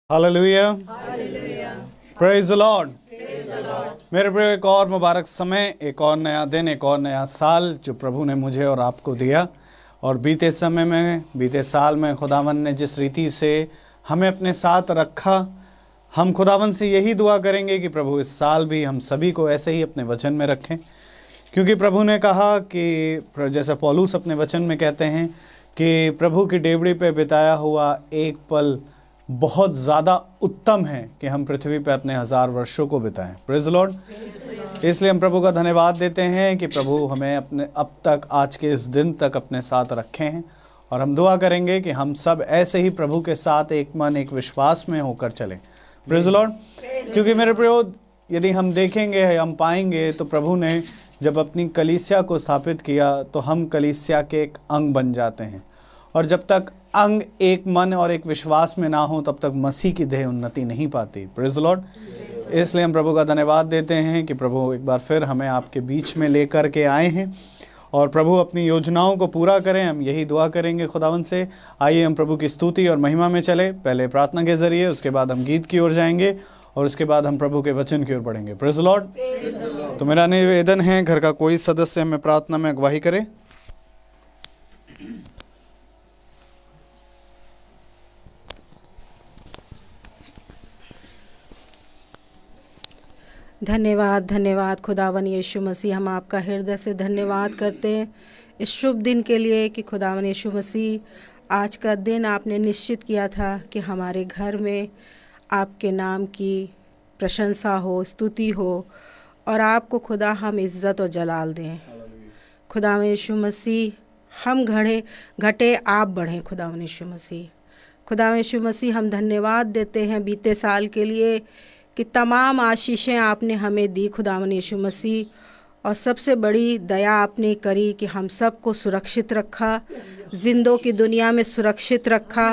Hallelujah, praise the Lord. मेरे प्रिय, एक और मुबारक समय, एक और नया दिन, एक और नया साल जो प्रभु ने मुझे और आपको दिया। और बीते समय में, बीते साल में खुदावन ने जिस रीति से हमें अपने साथ रखा, हम खुदावन से यही दुआ करेंगे कि प्रभु इस साल भी हम सभी को ऐसे ही अपने वचन में रखें। क्योंकि प्रभु ने कहा कि जैसा पौलुस अपने वचन में कहते हैं कि प्रभु की डेवढ़ी पे बिताया हुआ एक पल बहुत ज़्यादा उत्तम है कि हम पृथ्वी पे अपने 1000 वर्षों को बिताएं। Praise the Lord. इसलिए हम प्रभु का धन्यवाद देते हैं कि प्रभु हमें अपने अब तक, आज के इस दिन तक अपने साथ रखे हैं। और हम दुआ करेंगे कि हम सब ऐसे ही प्रभु के साथ एक मन, एक विश्वास में होकर चलें। Praise the Lord. क्योंकि मेरे प्रियो, यदि हम देखेंगे, हम पाएंगे तो प्रभु ने जब अपनी कलीसिया को स्थापित किया तो हम कलीसिया के एक अंग बन जाते हैं। और जब तक अंग एक मन और एक विश्वास में ना हो तब तक मसीह की देह उन्नति नहीं पाती। Praise the Lord. इसलिए हम प्रभु का धन्यवाद देते हैं कि प्रभु एक बार फिर हमें आपके बीच में लेकर के आए हैं और प्रभु अपनी योजनाओं को पूरा करें। हम यही दुआ करेंगे खुदावन से। आइए हम प्रभु की स्तुति और महिमा में चले। पहले प्रार्थना के जरिए, उसके बाद हम गीत की ओर जाएंगे और उसके बाद हम प्रभु के वचन की ओर बढ़ेंगे। Praise the Lord. तो मेरा निवेदन है, घर का कोई सदस्य हमें प्रार्थना में अगुवाही करे। धन्यवाद, धन्यवाद खुदावन यीशु मसीह। हम आपका हृदय से धन्यवाद करते हैं इस शुभ दिन के लिए कि खुदावन यीशु मसीह, आज का दिन आपने निश्चित किया था कि हमारे घर में आपके नाम की प्रशंसा हो, स्तुति हो और आपको खुदा हम इज़्ज़त और जलाल दें। खुदावन यीशु मसीह, हम घटे आप बढ़ें। खुदावन यीशु मसीह, खुदावन यीशु मसीह, हम धन्यवाद देते हैं बीते साल के लिए कि तमाम आशीषें आपने हमें दी खुदावन यीशु मसीह। और सबसे बड़ी दया आपने करी कि हम सबको सुरक्षित रखा, जिंदों की दुनिया में सुरक्षित रखा,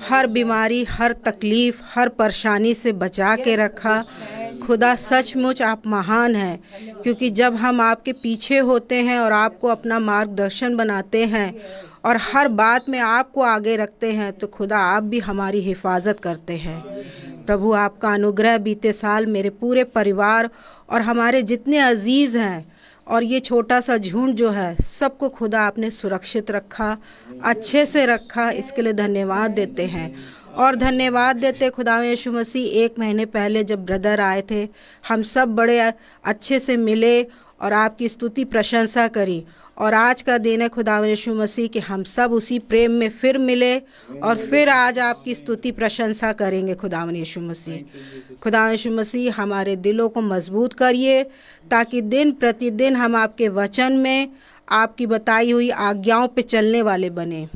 हर बीमारी, हर तकलीफ़, हर परेशानी से बचा के रखा। खुदा सचमुच आप महान हैं, क्योंकि जब हम आपके पीछे होते हैं और आपको अपना मार्गदर्शन बनाते हैं और हर बात में आपको आगे रखते हैं तो खुदा आप भी हमारी हिफाजत करते हैं। प्रभु, आपका अनुग्रह बीते साल मेरे पूरे परिवार और हमारे जितने अजीज़ हैं और ये छोटा सा झुंड जो है, सबको खुदा आपने सुरक्षित रखा, अच्छे से रखा। इसके लिए धन्यवाद देते हैं। और धन्यवाद देते खुदा यीशु मसीह, 1 महीने पहले जब ब्रदर आए थे, हम सब बड़े अच्छे से मिले और आपकी स्तुति प्रशंसा करी। और आज का दिन है खुदा यीशु मसीह कि हम सब उसी प्रेम में फिर मिले और फिर आज आपकी स्तुति प्रशंसा करेंगे। खुदा यीशु मसीह, खुदा यीशु मसीह, हमारे दिलों को मजबूत करिए ताकि दिन प्रतिदिन हम आपके वचन में, आपकी बताई हुई आज्ञाओं पे चलने वाले बने।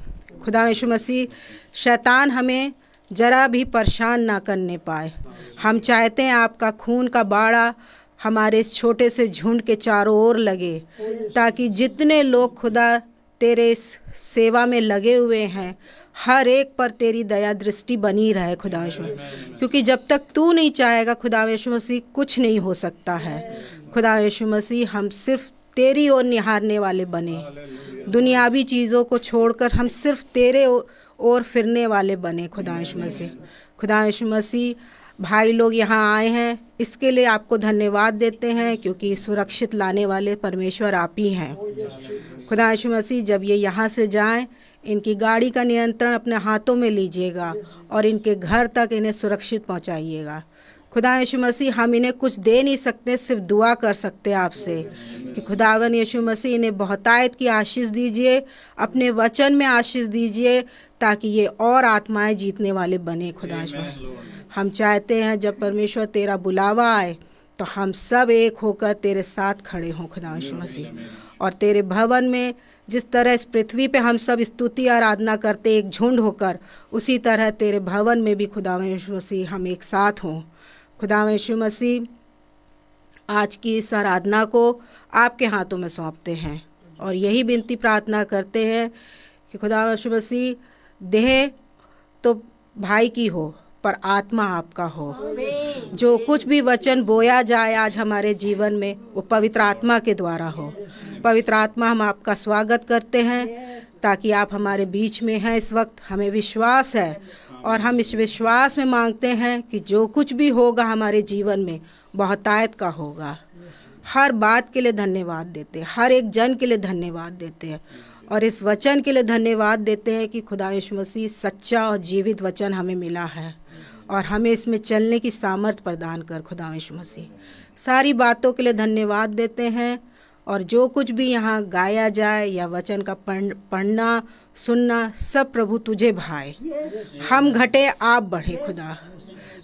खुदा यीशु मसीह, शैतान हमें ज़रा भी परेशान ना करने पाए। हम चाहते हैं आपका खून का बाड़ा हमारे इस छोटे से झुंड के चारों ओर लगे, ताकि जितने लोग खुदा तेरे इस सेवा में लगे हुए हैं, हर एक पर तेरी दया दृष्टि बनी रहे खुदा यीशु। क्योंकि जब तक तू नहीं चाहेगा खुदा यीशु मसीह, कुछ नहीं हो सकता है। खुदा यीशु मसीह, हम सिर्फ तेरी ओर निहारने वाले बने, दुनियावी चीज़ों को छोड़कर हम सिर्फ तेरे ओर फिरने वाले बने। खुदा यीशु मसीह, खुदा यीशु मसीह, भाई लोग यहाँ आए हैं, इसके लिए आपको धन्यवाद देते हैं, क्योंकि सुरक्षित लाने वाले परमेश्वर आप ही हैं। खुदा यीशु मसीह, जब ये यहाँ से जाएं, इनकी गाड़ी का नियंत्रण अपने हाथों में लीजिएगा और इनके घर तक इन्हें सुरक्षित पहुँचाइएगा। खुदा यीशु मसीह, हम इन्हें कुछ दे नहीं सकते, सिर्फ दुआ कर सकते आपसे कि खुदावन यीशु मसीह इन्हें बहुतायत की आशीष दीजिए, अपने वचन में आशीष दीजिए, ताकि ये और आत्माएं जीतने वाले बने। खुदा यीशु, हम चाहते हैं जब परमेश्वर तेरा बुलावा आए तो हम सब एक होकर तेरे साथ खड़े हों खुदा यीशु मसीह। और तेरे भवन में जिस तरह इस पृथ्वी पे हम सब स्तुति आराधना करते एक झुंड होकर, उसी तरह तेरे भवन में भी खुदा यीशु मसीह हम एक साथ हों। खुदा यीशु मसीह, आज की इस आराधना को आपके हाथों में सौंपते हैं और यही विनती प्रार्थना करते हैं कि खुदा यीशु मसीह, देह तो भाई की हो पर आत्मा आपका हो। जो कुछ भी वचन बोया जाए आज हमारे जीवन में, वो पवित्र आत्मा के द्वारा हो। पवित्र आत्मा, हम आपका स्वागत करते हैं ताकि आप हमारे बीच में हैं इस वक्त। हमें विश्वास है और हम इस विश्वास में मांगते हैं कि जो कुछ भी होगा हमारे जीवन में बहुतायत का होगा। हर बात के लिए धन्यवाद देते हैं, हर एक जन के लिए धन्यवाद देते हैं और इस वचन के लिए धन्यवाद देते हैं कि खुदा यीशु मसीह सच्चा और जीवित वचन हमें मिला है और हमें इसमें चलने की सामर्थ्य प्रदान कर। खुदा यीशु मसीह सारी बातों के लिए धन्यवाद देते हैं और जो कुछ भी यहाँ गाया जाए या वचन का पढ़ना सुनना सब प्रभु तुझे भाए। हम घटे आप बढ़े। खुदा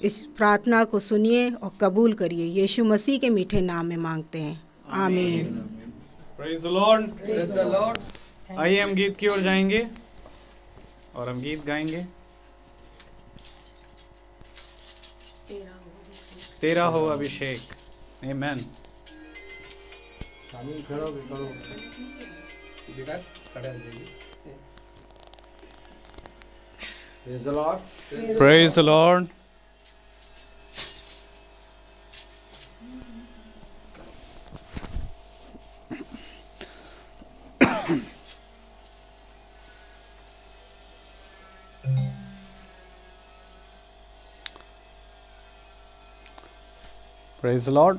इस प्रार्थना को सुनिए और कबूल करिए। यीशु मसीह के मीठे नाम में मांगते हैं, आमीन। Praise the Lord. आइए हम गीत की ओर जाएंगे और हम गीत गाएंगे। तेरा हो अभिषेक। आमीन। Praise the Lord. Praise the Lord.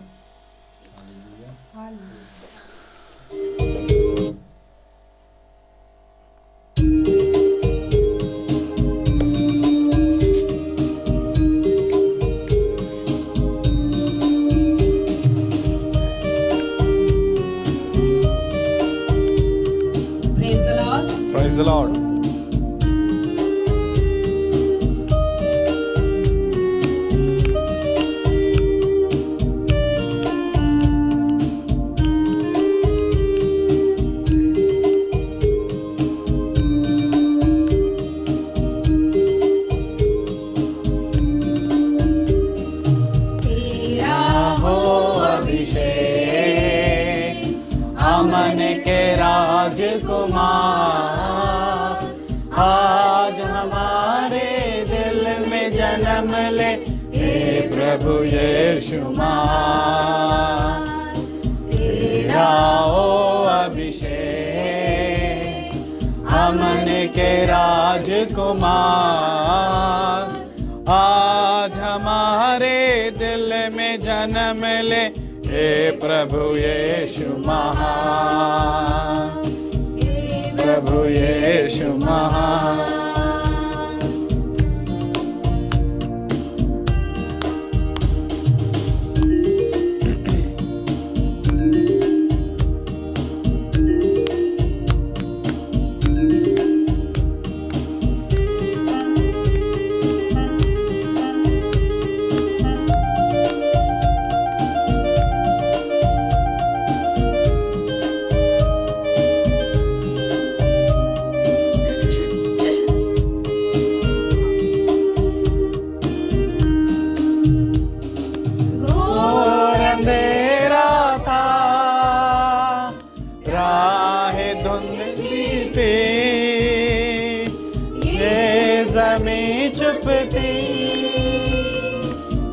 Praise the Lord. अमन के राजकुमार आज हमारे दिल में जन्म ले, हे प्रभु यीशु मान। तेरा हो अभिषेक अमन के राजकुमार आज हमारे दिल में जन्म ले, हे प्रभु यीशु महान। प्रभु यीशु महान।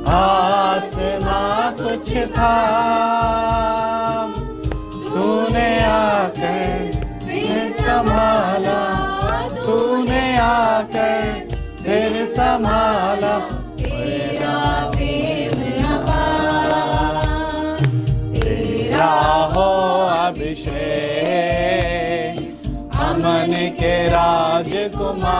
आसमां कुछ था, तूने आकर फिर संभाला, तूने आकर फिर संभाला। तेरा प्रेम अपार, तेरा हो अभिषेक अमन के राजकुमार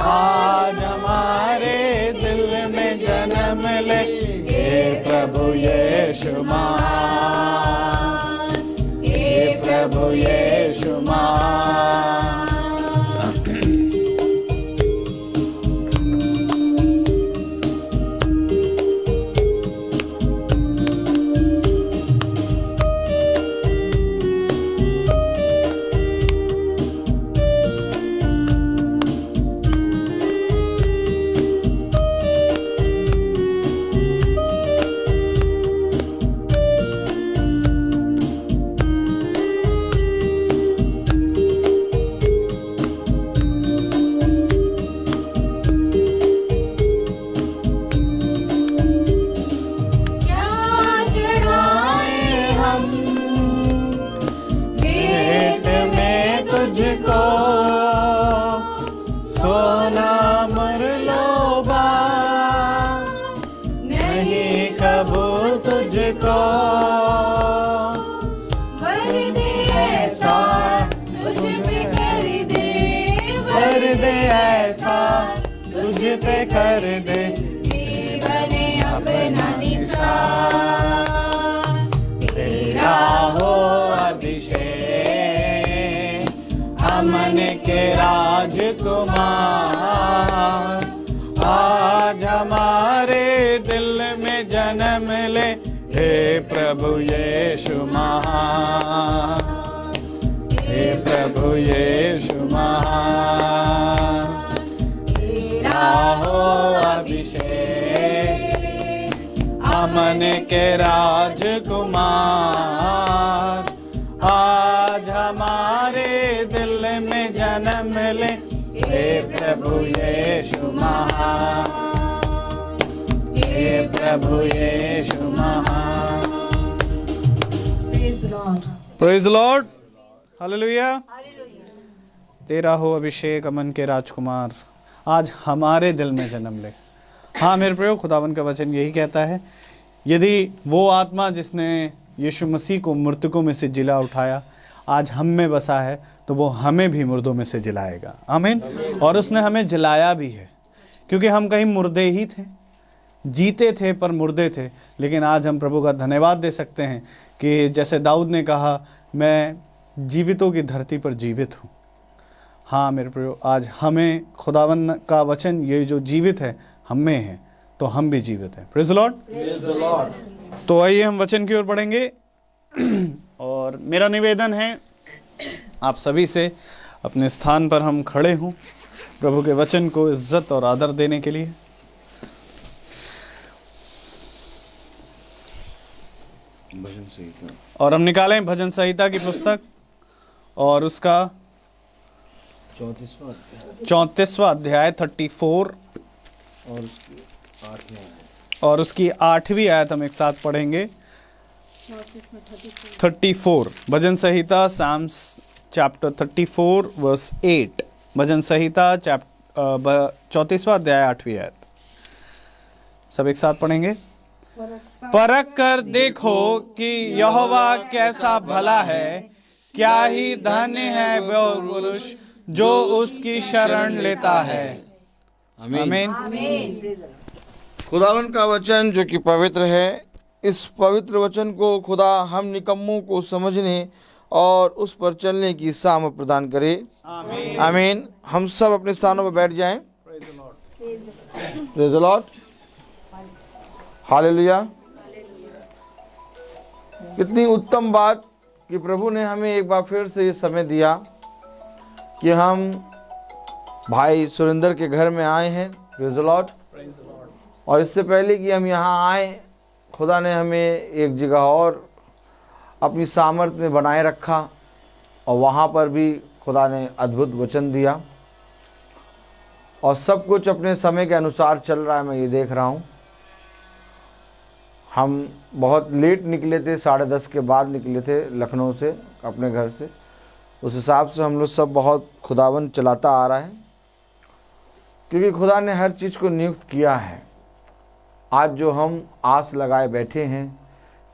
आज हमारे दिल में जन्म ले, हे प्रभु यीशु मान। हे प्रभु यीशु मान। तुझ पे कर दे जीवन अपना निशान, तेरा हो अभिषेक, अमन के राजकुमार। आज हमारे दिल में जन्म ले, हे प्रभु यीशु महान, हे प्रभु यीशु महान। तेरा हो अभिषेक, अमन के राजकुमार। आज हमारे दिल में जन्म ले, हे प्रभु यीशु महान, हे प्रभु यीशु महान। Praise the Lord, hallelujah. तेरा हो अभिषेक, अमन के राजकुमार, आज हमारे दिल में जन्म ले। हाँ मेरे प्रियो, खुदावन का वचन यही कहता है, यदि वो आत्मा जिसने यीशु मसीह को मृतकों में से जिला उठाया आज हम में बसा है, तो वो हमें भी मुर्दों में से जिलाएगा। आमीन। और उसने हमें जिलाया भी है, क्योंकि हम कहीं मुर्दे ही थे, जीते थे पर मुर्दे थे। लेकिन आज हम प्रभु का धन्यवाद दे सकते हैं कि जैसे दाऊद ने कहा, मैं जीवितों की धरती पर जीवित हूँ। हाँ मेरे प्रियो, आज हमें खुदावन का वचन ये जो जीवित है हम में है, तो हम भी जीवित हैं। Praise the Lord. तो आइए हम वचन की ओर बढ़ेंगे। और मेरा निवेदन है आप सभी से, अपने स्थान पर हम खड़े हों प्रभु के वचन को इज्जत और आदर देने के लिए। भजन संहिता, और हम निकालें भजन संहिता की पुस्तक और उसका 34वां अध्याय 34 और उसकी 8वीं आयत हम एक साथ पढ़ेंगे। 34 भजन संहिता, साम्स चैप्टर 34 वर्स 8। भजन संहिता 34वां अध्याय 8वीं आयत, सब एक साथ पढ़ेंगे। परख कर देखो कि यहोवा कैसा भला है, क्या ही धन्य है वो पुरुष जो उसकी शरण लेता है। आमीन। खुदावन का वचन जो कि पवित्र है, इस पवित्र वचन को खुदा हम निकम्मों को समझने और उस पर चलने की सामर्थ प्रदान करे। आमीन। आमीन। हम सब अपने स्थानों पर बैठ जाएं। Praise the Lord, hallelujah. कितनी उत्तम बात कि प्रभु ने हमें एक बार फिर से ये समय दिया कि हम भाई सुरेंद्र के घर में आए हैं। Praise the Lord. और इससे पहले कि हम यहाँ आए, खुदा ने हमें एक जगह और अपनी सामर्थ्य में बनाए रखा और वहाँ पर भी खुदा ने अद्भुत वचन दिया और सब कुछ अपने समय के अनुसार चल रहा है। मैं ये देख रहा हूँ। हम बहुत लेट निकले थे, 10:30 के बाद निकले थे लखनऊ से, अपने घर से। उस हिसाब से हम लोग सब बहुत खुदावन चलाता आ रहा है, क्योंकि खुदा ने हर चीज़ को नियुक्त किया है। आज जो हम आस लगाए बैठे हैं,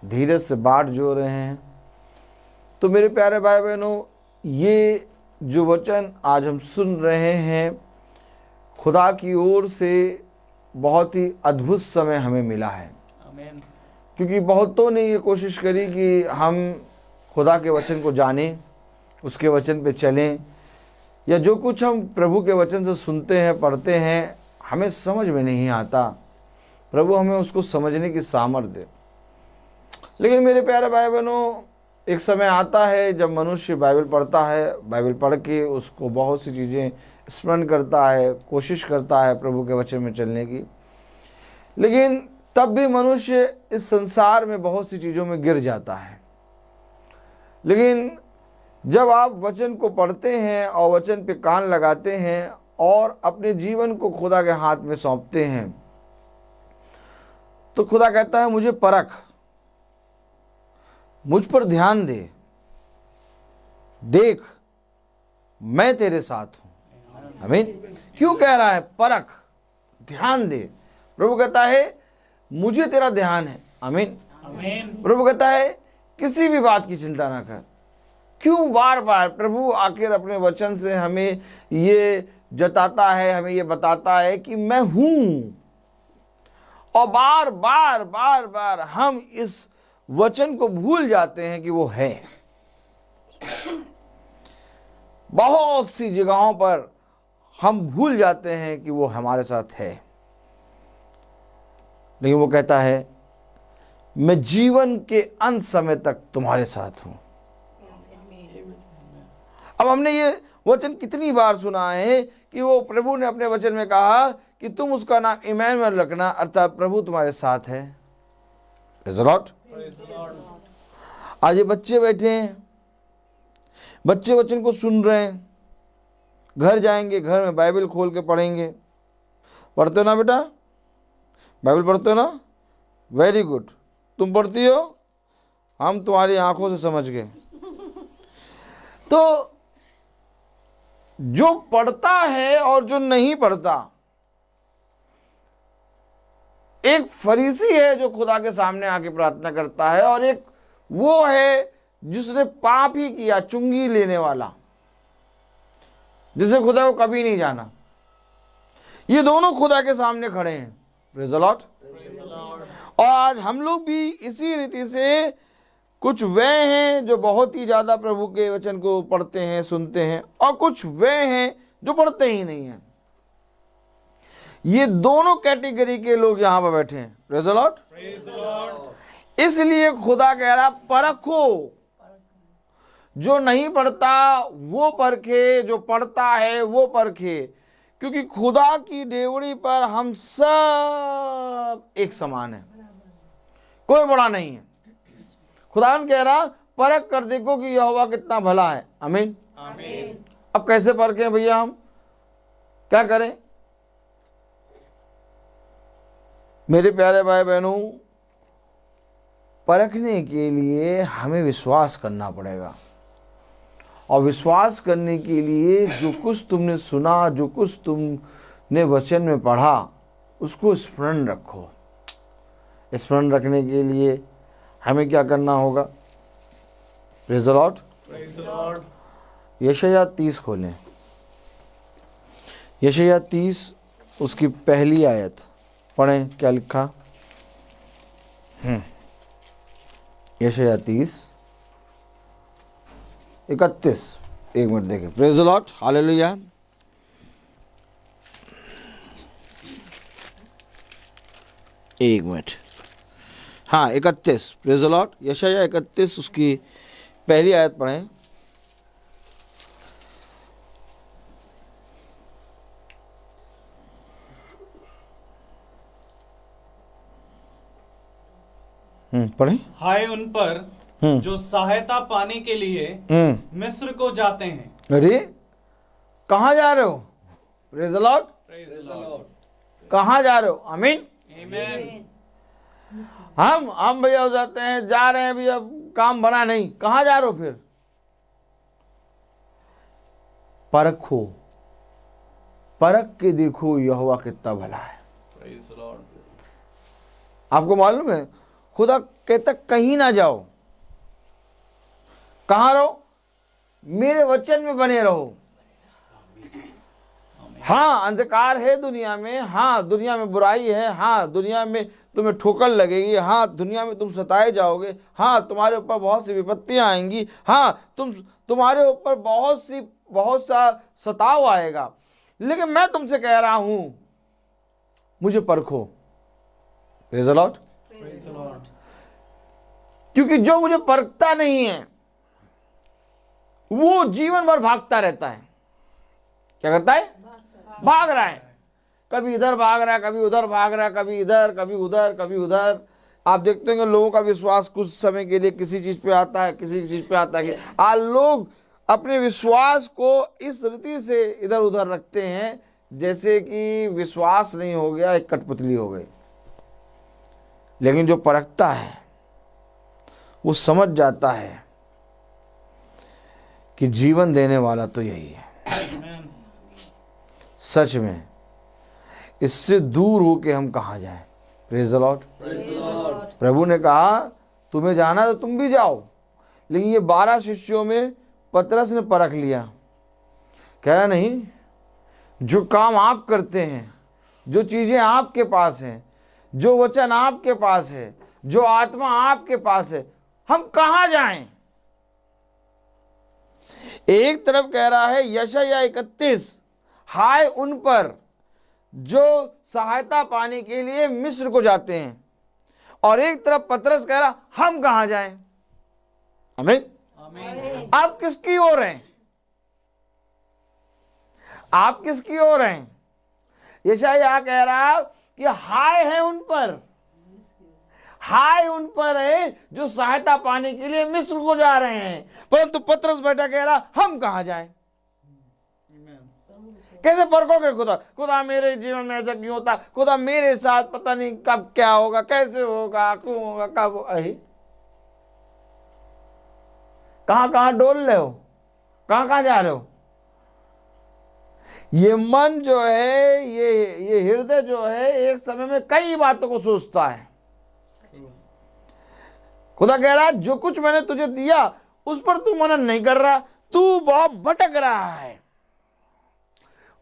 धीरज से बाट जो रहे हैं, तो मेरे प्यारे भाई बहनों, ये जो वचन आज हम सुन रहे हैं, खुदा की ओर से बहुत ही अद्भुत समय हमें मिला है। आमीन। क्योंकि बहुतों ने ये कोशिश करी कि हम खुदा के वचन को जानें, उसके वचन पे चलें, या जो कुछ हम प्रभु के वचन से सुनते हैं, पढ़ते हैं, हमें समझ में नहीं आता। प्रभु हमें उसको समझने की सामर्थ्य दे। लेकिन मेरे प्यारे भाई बहनों, एक समय आता है जब मनुष्य बाइबल पढ़ता है, बाइबल पढ़ के उसको बहुत सी चीज़ें स्मरण करता है, कोशिश करता है प्रभु के वचन में चलने की। लेकिन तब भी मनुष्य इस संसार में बहुत सी चीज़ों में गिर जाता है। लेकिन जब आप वचन को पढ़ते हैं और वचन पे कान लगाते हैं और अपने जीवन को खुदा के हाथ में सौंपते हैं, तो खुदा कहता है, मुझे परख, मुझ पर ध्यान दे, देख मैं तेरे साथ हूं। आमीन। क्यों कह रहा है? परख, ध्यान दे। प्रभु कहता है मुझे तेरा ध्यान है। आमीन। आमीन। प्रभु कहता है किसी भी बात की चिंता ना कर, क्यों बार बार प्रभु आखिर अपने वचन से हमें ये जताता है, हमें ये बताता है कि मैं हूं, और बार बार बार बार हम इस वचन को भूल जाते हैं कि वो है। बहुत सी जगहों पर हम भूल जाते हैं कि वो हमारे साथ है, लेकिन वो कहता है मैं जीवन के अंत समय तक तुम्हारे साथ हूं। अब हमने ये वचन कितनी बार सुना है कि वो प्रभु ने अपने वचन में कहा कि तुम उसका नाम इमैनुएल रखना, अर्थात प्रभु तुम्हारे साथ है। Praise the Lord। आज ये बच्चे बैठे हैं, बच्चे वचन को सुन रहे हैं, घर जाएंगे, घर में बाइबल खोल के पढ़ेंगे। पढ़ते हो ना बेटा? बाइबल पढ़ते हो ना? Very good. तुम पढ़ती हो? हम तुम्हारी आंखों से समझ गए। तो जो पढ़ता है और जो नहीं पढ़ता, एक फरीसी है जो खुदा के सामने आके प्रार्थना करता है, और एक वो है जिसने पाप ही किया, चुंगी लेने वाला, जिसने खुदा को कभी नहीं जाना। ये दोनों खुदा के सामने खड़े हैं। Praise the Lord. और आज हम लोग भी इसी रीति से, कुछ वे हैं जो बहुत ही ज्यादा प्रभु के वचन को पढ़ते हैं, सुनते हैं, और कुछ वे हैं जो पढ़ते ही नहीं हैं। ये दोनों कैटेगरी के लोग यहां पर बैठे हैं। Praise the Lord. इसलिए खुदा कह रहा परखो, जो नहीं पढ़ता वो परखे, जो पढ़ता है वो परखे, क्योंकि खुदा की डेवड़ी पर हम सब एक समान है, कोई बड़ा नहीं है। खुदावन कह रहा परख कर देखो कि यहोवा कितना भला है। आमीन। अब कैसे परखें भैया? हम क्या करें? मेरे प्यारे भाई बहनों, परखने के लिए हमें विश्वास करना पड़ेगा, और विश्वास करने के लिए जो कुछ तुमने सुना, जो कुछ तुमने वचन में पढ़ा, उसको स्मरण रखो। स्मरण रखने के लिए हमें क्या करना होगा? Praise the Lord. यशायाह 30 खोलें। यशायाह 30 उसकी पहली आयत पढ़ें, क्या लिखा? यशायाह 30 31। एक मिनट देखें। Praise the Lord. हालेलुया। एक मिनट। हाँ, 31। Praise the Lord. यशायाह 31 उसकी पहली आयत पढ़ें। पढ़ें। हाय उन पर जो सहायता पाने के लिए मिस्र को जाते हैं। अरे कहाँ जा रहे हो? Praise the Lord. कहाँ जा रहे हो? आमीन। हम भैया हो जाते हैं, जा रहे हैं भैया, काम बना नहीं, कहाँ जा रहे हो फिर? परखो, परख के देखो यहोवा कितना भला है। आपको मालूम है खुदा कहता कहीं ना जाओ, कहाँ रहो? मेरे वचन में बने रहो। हाँ, अंधकार है दुनिया में, हाँ दुनिया में बुराई है, हाँ दुनिया में तुम्हें ठोकर लगेगी, हाँ दुनिया में तुम सताए जाओगे, हाँ तुम्हारे ऊपर बहुत सी विपत्तियां आएंगी, हाँ तुम्हारे ऊपर बहुत सा सताव आएगा, लेकिन मैं तुमसे कह रहा हूं मुझे परखो। Praise the Lord. क्योंकि जो मुझे परखता नहीं है वो जीवन भर भागता रहता है। क्या करता है? भाग रहा है, कभी इधर भाग रहा है, कभी उधर भाग रहा है, कभी इधर, कभी उधर, कभी उधर। आप देखते हैं लोगों का विश्वास कुछ समय के लिए किसी चीज पे आता है, किसी चीज पे आता है। आज लोग अपने विश्वास को इस रीति से इधर उधर रखते हैं जैसे कि विश्वास नहीं हो गया, एक कठपुतली हो गई। लेकिन जो परखता है वो समझ जाता है कि जीवन देने वाला तो यही है। सच में इससे दूर होके हम कहाँ जाएं? Praise the Lord. प्रभु ने कहा तुम्हें जाना तो तुम भी जाओ, लेकिन ये 12 शिष्यों में पतरस ने परख लिया, कह रहा नहीं, जो काम आप करते हैं, जो चीजें आपके पास हैं, जो वचन आपके पास है, जो आत्मा आपके पास है, हम कहां जाएं। एक तरफ कह रहा है यशायाह 31, हाय उन पर जो सहायता पाने के लिए मिस्र को जाते हैं, और एक तरफ पतरस कह रहा हम कहां जाएं। आमीन। आप किसकी ओर हैं? आप किसकी ओर हैं? यशायाह कह रहा कि हाय है उन पर, हाय उन पर है जो सहायता पाने के लिए मिस्र को जा रहे हैं, परंतु पतरस बैठा कह रहा हम कहां जाएं। कैसे परखोगे खुदा? खुदा मेरे जीवन में ऐसा क्यों होता? खुदा मेरे साथ पता नहीं कब क्या होगा, कैसे होगा, क्यों होगा, कब होगा। कहां कहां डोल रहे हो, कहां कहां जा रहे हो? ये मन जो है, ये हृदय जो है, एक समय में कई बातों को सोचता है। खुदा कह रहा जो कुछ मैंने तुझे दिया उस पर तू मनन नहीं कर रहा, तू बहुत भटक रहा है।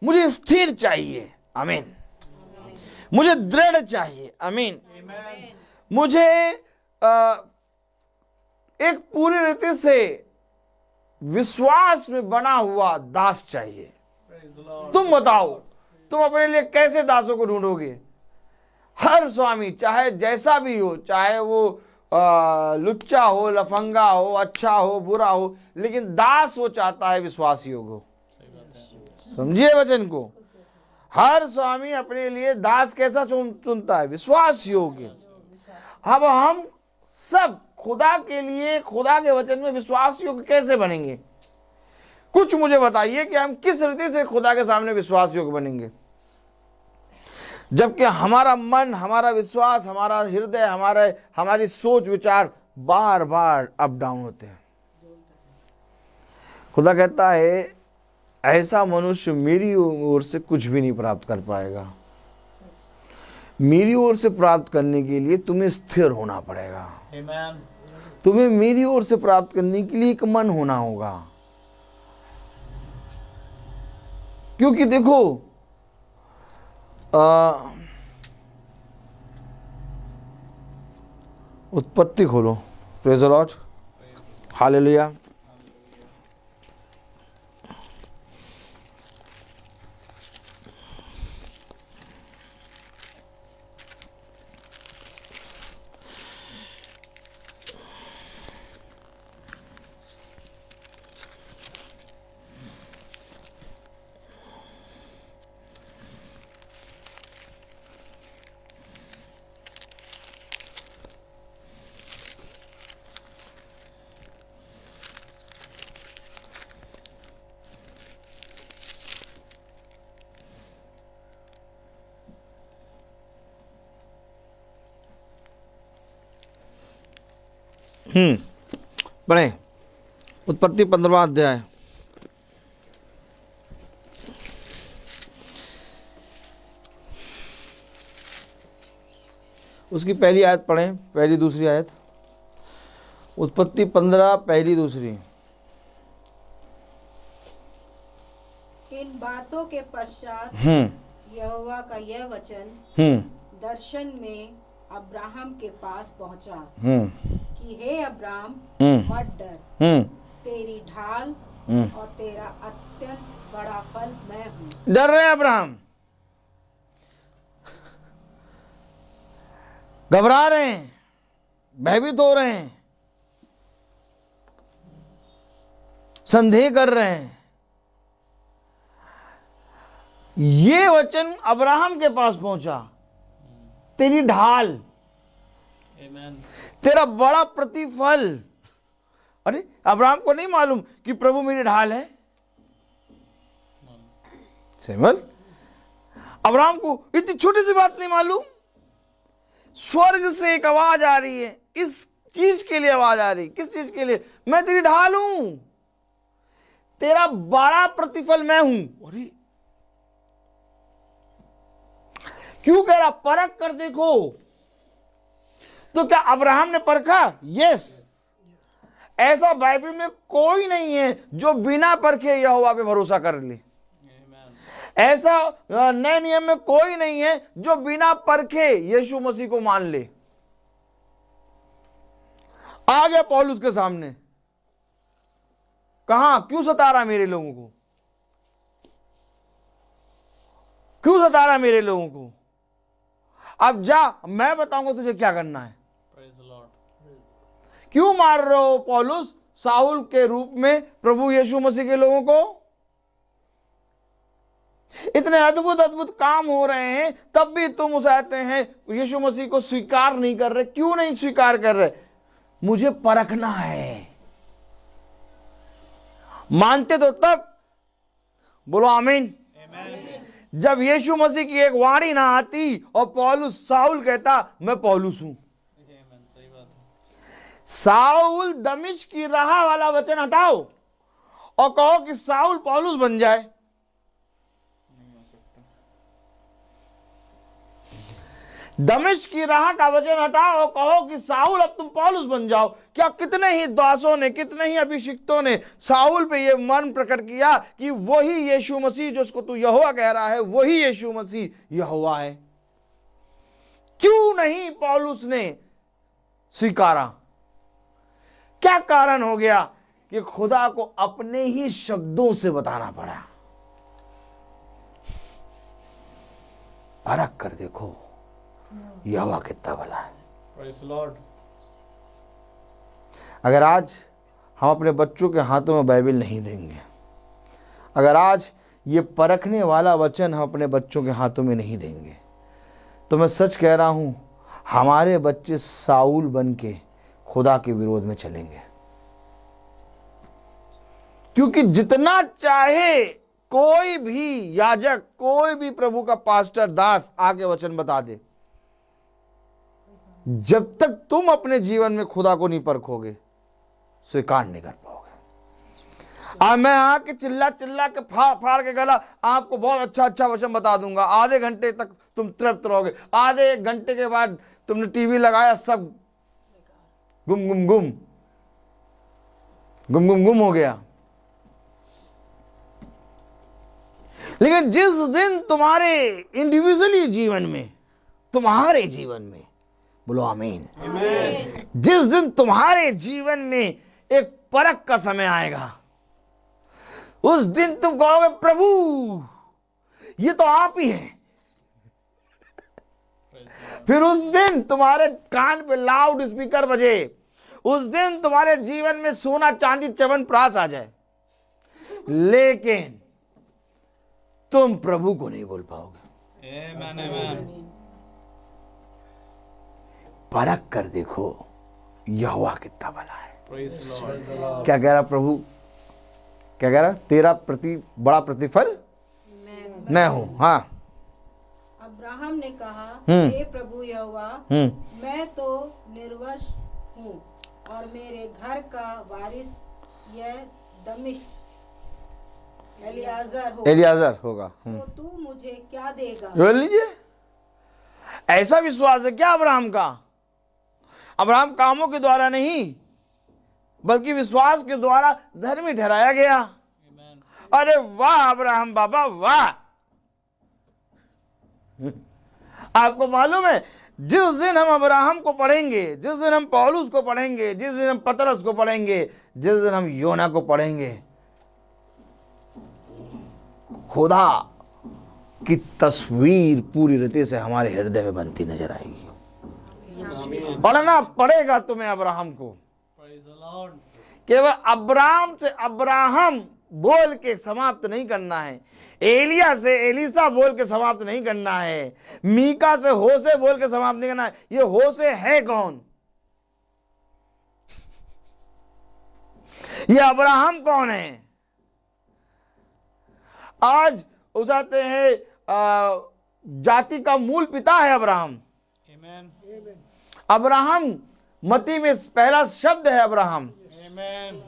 मुझे स्थिर चाहिए, आमीन। मुझे दृढ़ चाहिए, आमीन। मुझे एक पूरी रीति से विश्वास में बना हुआ दास चाहिए। तुम बताओ, तुम अपने लिए कैसे दासों को ढूंढोगे? हर स्वामी चाहे जैसा भी हो, चाहे वो लुच्चा हो, लफंगा हो, अच्छा हो, बुरा हो, लेकिन दास वो चाहता है विश्वास योग्य हो। समझिए वचन को। हर स्वामी अपने लिए दास कैसा चुनता है? विश्वास योग्य। अब हम सब खुदा के लिए, खुदा के वचन में विश्वास योग्य कैसे बनेंगे? कुछ मुझे बताइए कि हम किस रीति से खुदा के सामने विश्वास योग्य बनेंगे, जबकि हमारा मन, हमारा विश्वास, हमारा हृदय, हमारी सोच विचार बार बार अप डाउन होते हैं। खुदा कहता है ऐसा मनुष्य मेरी ओर से कुछ भी नहीं प्राप्त कर पाएगा। मेरी ओर से प्राप्त करने के लिए तुम्हें स्थिर होना पड़ेगा। तुम्हें मेरी ओर से प्राप्त करने के लिए एक मन होना होगा। क्योंकि देखो, उत्पत्ति खोलो। Praise the Lord, hallelujah. पढ़े उत्पत्ति 15वां अध्याय। उसकी पहली आयत पढ़ें, पहली दूसरी आयत। उत्पत्ति 15 पहली दूसरी। इन बातों के पश्चात यहोवा का यह वचन दर्शन में अब्राहम के पास पहुंचा कि हे अब्राहम, मत डर, तेरी ढाल और तेरा अत्यंत बड़ा फल मैं हूँ। डर रहे हैं अब्राहम, घबरा रहे हैं, भयभीत हो रहे हैं, संदेह कर रहे हैं। ये वचन अब्राहम के पास पहुंचा, तेरी ढाल, तेरा बड़ा प्रतिफल। अरे अब्राहम को नहीं मालूम कि प्रभु मेरी ढाल है? सेमल, अब्राहम को इतनी छोटी सी बात नहीं मालूम? स्वर्ग से एक आवाज आ रही है, इस चीज के लिए आवाज आ रही। किस चीज के लिए? मैं तेरी ढाल हूं, तेरा बड़ा प्रतिफल मैं हूं। अरे क्यों कह रहा? परख कर देखो। तो क्या अब्राहम ने परखा? यस। ऐसा बाइबल में कोई नहीं है जो बिना परखे यहोवा पे भरोसा कर ले। ऐसा नए नियम में कोई नहीं है जो बिना परखे यीशु मसीह को मान ले। आ गया पौलुस के सामने, कहा क्यों सता रहा मेरे लोगों को, क्यों सता रहा मेरे लोगों को, अब जा मैं बताऊंगा तुझे क्या करना है। क्यों मार रहे हो पौलुस साउल के रूप में प्रभु यीशु मसीह के लोगों को? इतने अद्भुत अद्भुत काम हो रहे हैं तब भी तुम उसे आते हैं यीशु मसीह को स्वीकार नहीं कर रहे। क्यों नहीं स्वीकार कर रहे? मुझे परखना है। मानते तो तब बोलो आमीन। जब यीशु मसीह की एक वाणी ना आती और पौलुस साउल कहता मैं पौलुस हूं। साउल दमिश्क की राह वाला वचन हटाओ और कहो कि साउल पौलुस बन जाए। दमिश्क की राह का वचन हटाओ और कहो कि साउल अब तुम पौलुस बन जाओ। क्या कितने ही दासों ने, कितने ही अभिषिक्तों ने साउल पे ये मन प्रकट किया कि वही यीशु मसीह जो उसको तू यहोवा कह रहा है वही यीशु मसीह यहोवा है। क्यों नहीं पौलुस ने स्वीकारा? क्या कारण हो गया कि खुदा को अपने ही शब्दों से बताना पड़ा? परख कर देखो यहोवा कितना भला है। Praise Lord. अगर आज हम अपने बच्चों के हाथों में बाइबल नहीं देंगे, अगर आज ये परखने वाला वचन हम अपने बच्चों के हाथों में नहीं देंगे, तो मैं सच कह रहा हूं हमारे बच्चे साउल बन के खुदा के विरोध में चलेंगे। क्योंकि जितना चाहे कोई भी याजक, कोई भी प्रभु का पास्टर, दास आके वचन बता दे, जब तक तुम अपने जीवन में खुदा को नहीं परखोगे स्वीकार नहीं कर पाओगे। अब मैं आके चिल्ला चिल्ला के फाड़ के गला आपको बहुत अच्छा अच्छा वचन बता दूंगा, आधे घंटे तक तुम तृप्त रहोगे, आधे एक घंटे के बाद तुमने टीवी लगाया सब गुम गुम गुम गुम गुम गुम हो गया। लेकिन जिस दिन तुम्हारे इंडिविजुअली जीवन में, तुम्हारे जीवन में, बोलो आमीन, जिस दिन तुम्हारे जीवन में एक परख का समय आएगा, उस दिन तुम कहोगे प्रभु ये तो आप ही हैं। फिर उस दिन तुम्हारे कान पे लाउड स्पीकर बजे, उस दिन तुम्हारे जीवन में सोना चांदी च्यवनप्राश आ जाए, लेकिन तुम प्रभु को नहीं बोल पाओगे। Amen, amen. परख कर देखो यहोवा कितना भला है। Praise Lord. क्या कह रहा प्रभु? क्या कह रहा? तेरा बड़ा प्रतिफल मैं हूं। हाँ, अब्राहम ने कहा हम्म। हे प्रभु यहोवा, मैं तो निर्वंश हूँ और मेरे घर का वारिस यह दमिश्क एलियाजर होगा। तो तू मुझे क्या देगा? बोल लीजिए, ऐसा विश्वास है क्या अब्राहम का? अब्राहम कामों के द्वारा नहीं बल्कि विश्वास के द्वारा धर्मी ठहराया गया। अरे वाह अब्राहम बाबा वाह। आपको मालूम है जिस दिन हम अब्राहम को पढ़ेंगे, जिस दिन हम पौलुस को पढ़ेंगे, जिस दिन हम पतरस को पढ़ेंगे, जिस दिन हम योना को पढ़ेंगे, खुदा की तस्वीर पूरी रीति से हमारे हृदय में बनती नजर आएगी। पढ़ना पड़ेगा तुम्हें अब्राहम को। Praise the Lord. केवल अब्राहम से अब्राहम बोल के समाप्त नहीं करना है, एलिया से एलिसा बोल के समाप्त नहीं करना है, मीका से होशे बोल के समाप्त नहीं करना है। ये होशे है कौन? ये अब्राहम कौन है? आज उसाते हैं जाति का मूल पिता है अब्राहम। Amen. अब्राहम मती में पहला शब्द है अब्राहम। Amen.